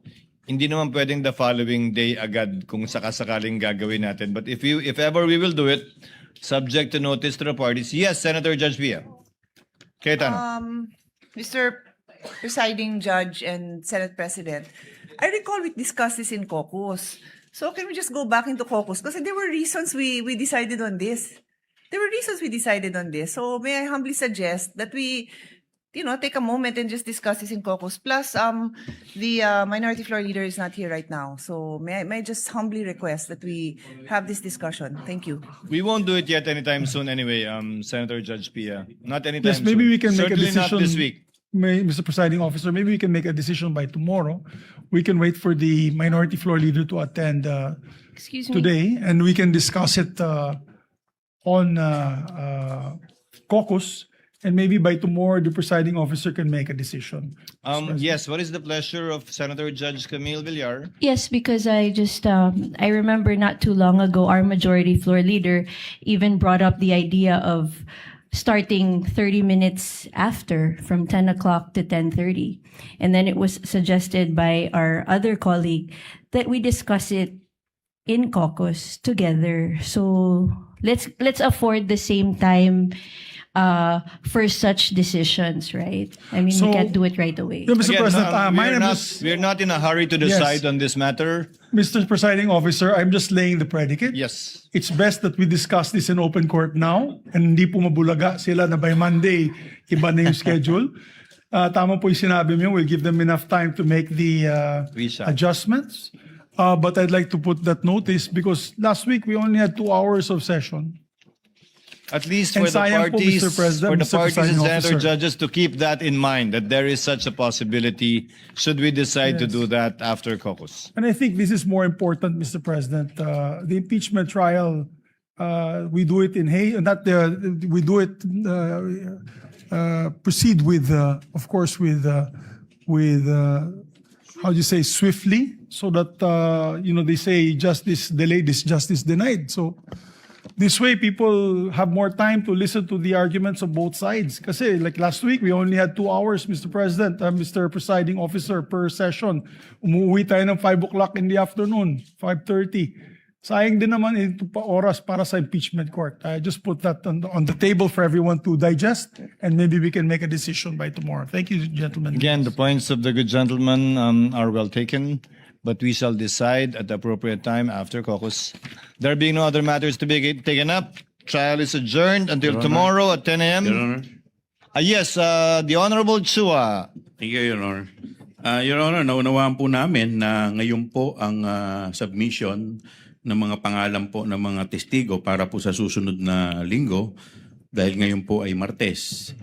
Hindi naman pwedeng the following day agad kung sakasakaling gagawin natin. But if ever we will do it, subject to notice to the parties. Yes, Senator Judge Pia. Cayetano. Mr. Presiding Judge and Senate President, I recall we discussed this in caucus. So can we just go back into caucus? Because there were reasons we decided on this. So may I humbly suggest that we, take a moment and just discuss this in caucus. Plus, the minority floor leader is not here right now. So may I just humbly request that we have this discussion. Thank you. We won't do it yet anytime soon anyway, Senator Judge Pia. Not anytime Yes, maybe soon. we can make a Certainly decision. not this week. Mr. Presiding Officer, maybe we can make a decision by tomorrow. We can wait for the minority floor leader to attend Excuse me. today, and we can discuss it on caucus, and maybe by tomorrow the presiding officer can make a decision. Yes, what is the pleasure of Senator Judge Camille Villar? Yes, because I just, I remember not too long ago, our majority floor leader even brought up the idea of starting 30 minutes after, from 10 o'clock to 10:30. And then it was suggested by our other colleague that we discuss it in caucus together. So let's afford the same time for such decisions, right? I mean, So- we can't do it right away. Yeah, Mr. Again, President, my name we're not in a hurry to decide on this matter. Mr. Presiding Officer, I'm just laying the predicate. Yes. It's best that we discuss this in open court now, and hindi po mabulaga sila na by Monday, iba na yung schedule. Tama po yung sinabi mo, we'll give them enough time to make the We shall. adjustments. But I'd like to put that notice because last week we only had 2 hours of session. At least And for the sayang po, parties, Mr. President, for the Mr. parties and Presiding senator Officer. judges to keep that in mind, that there is such a possibility should we decide to Yes. do that after caucus. And I think this is more important, Mr. President. The impeachment trial, we do it in we do it, proceed with, of course, with, how do you say, swiftly, so that, they say justice delayed is justice denied. So this way, people have more time to listen to the arguments of both sides. Kasi like last week, we only had 2 hours, Mr. President, Mr. Presiding Officer, per session. Umuwi tayo ng 5 o'clock in the afternoon, 5:30. Sayang din naman ito pa oras para sa impeachment court. I just put that on the table for everyone to digest, and maybe we can make a decision by tomorrow. Thank you, gentlemen. Again, the points of the good gentleman are well taken, but we shall decide at the appropriate time after caucus. There being no other matters to be taken up, trial is adjourned until tomorrow at 10 a.m. Your Honor. Yes, the Honorable Chua. Thank you, Your Honor. Your Honor, naunawaan po namin na ngayon po ang submission ng mga pangalan po ng mga testigo para po sa susunod na linggo dahil ngayon po ay Martes.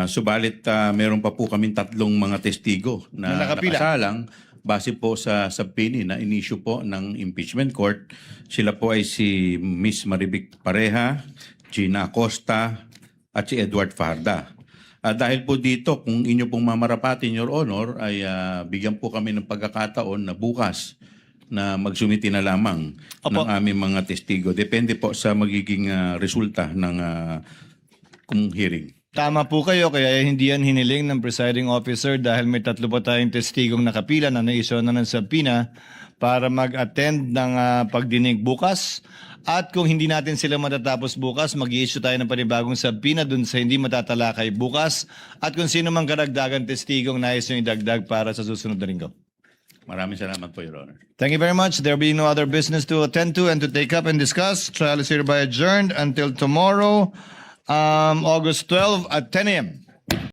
Subalit meron pa po kaming 3 mga testigo na Na nakapila. nakasalang base po sa subpoena na inisyu po ng impeachment court. Sila po ay si Miss Marivic Pareja, Gina Acosta, at si Edward Farda. Dahil po dito, kung inyo pong mamarapatin, Your Honor, ay bigyan po kami ng pagkakataon na bukas na magsumiti na lamang Opo. ng aming mga testigo. Depende po sa magiging resulta ng kung hearing. Tama po kayo, kaya hindi yan hiniling ng presiding officer dahil may 3 pa tayong testigong nakapila na naisyo na ng subpoena para mag-attend ng pagdinig bukas. At kung hindi natin sila matatapos bukas, mag-i-issue tayo ng panibagong subpoena dun sa hindi matatalakay bukas. At kung sino mang karagdagan testigong nais yung idagdag para sa susunod na linggo. Maraming salamat po, Your Honor. Thank you very much. There being no other business to attend to and to take up and discuss, trial is hereby adjourned until tomorrow, August 12 at 10 a.m.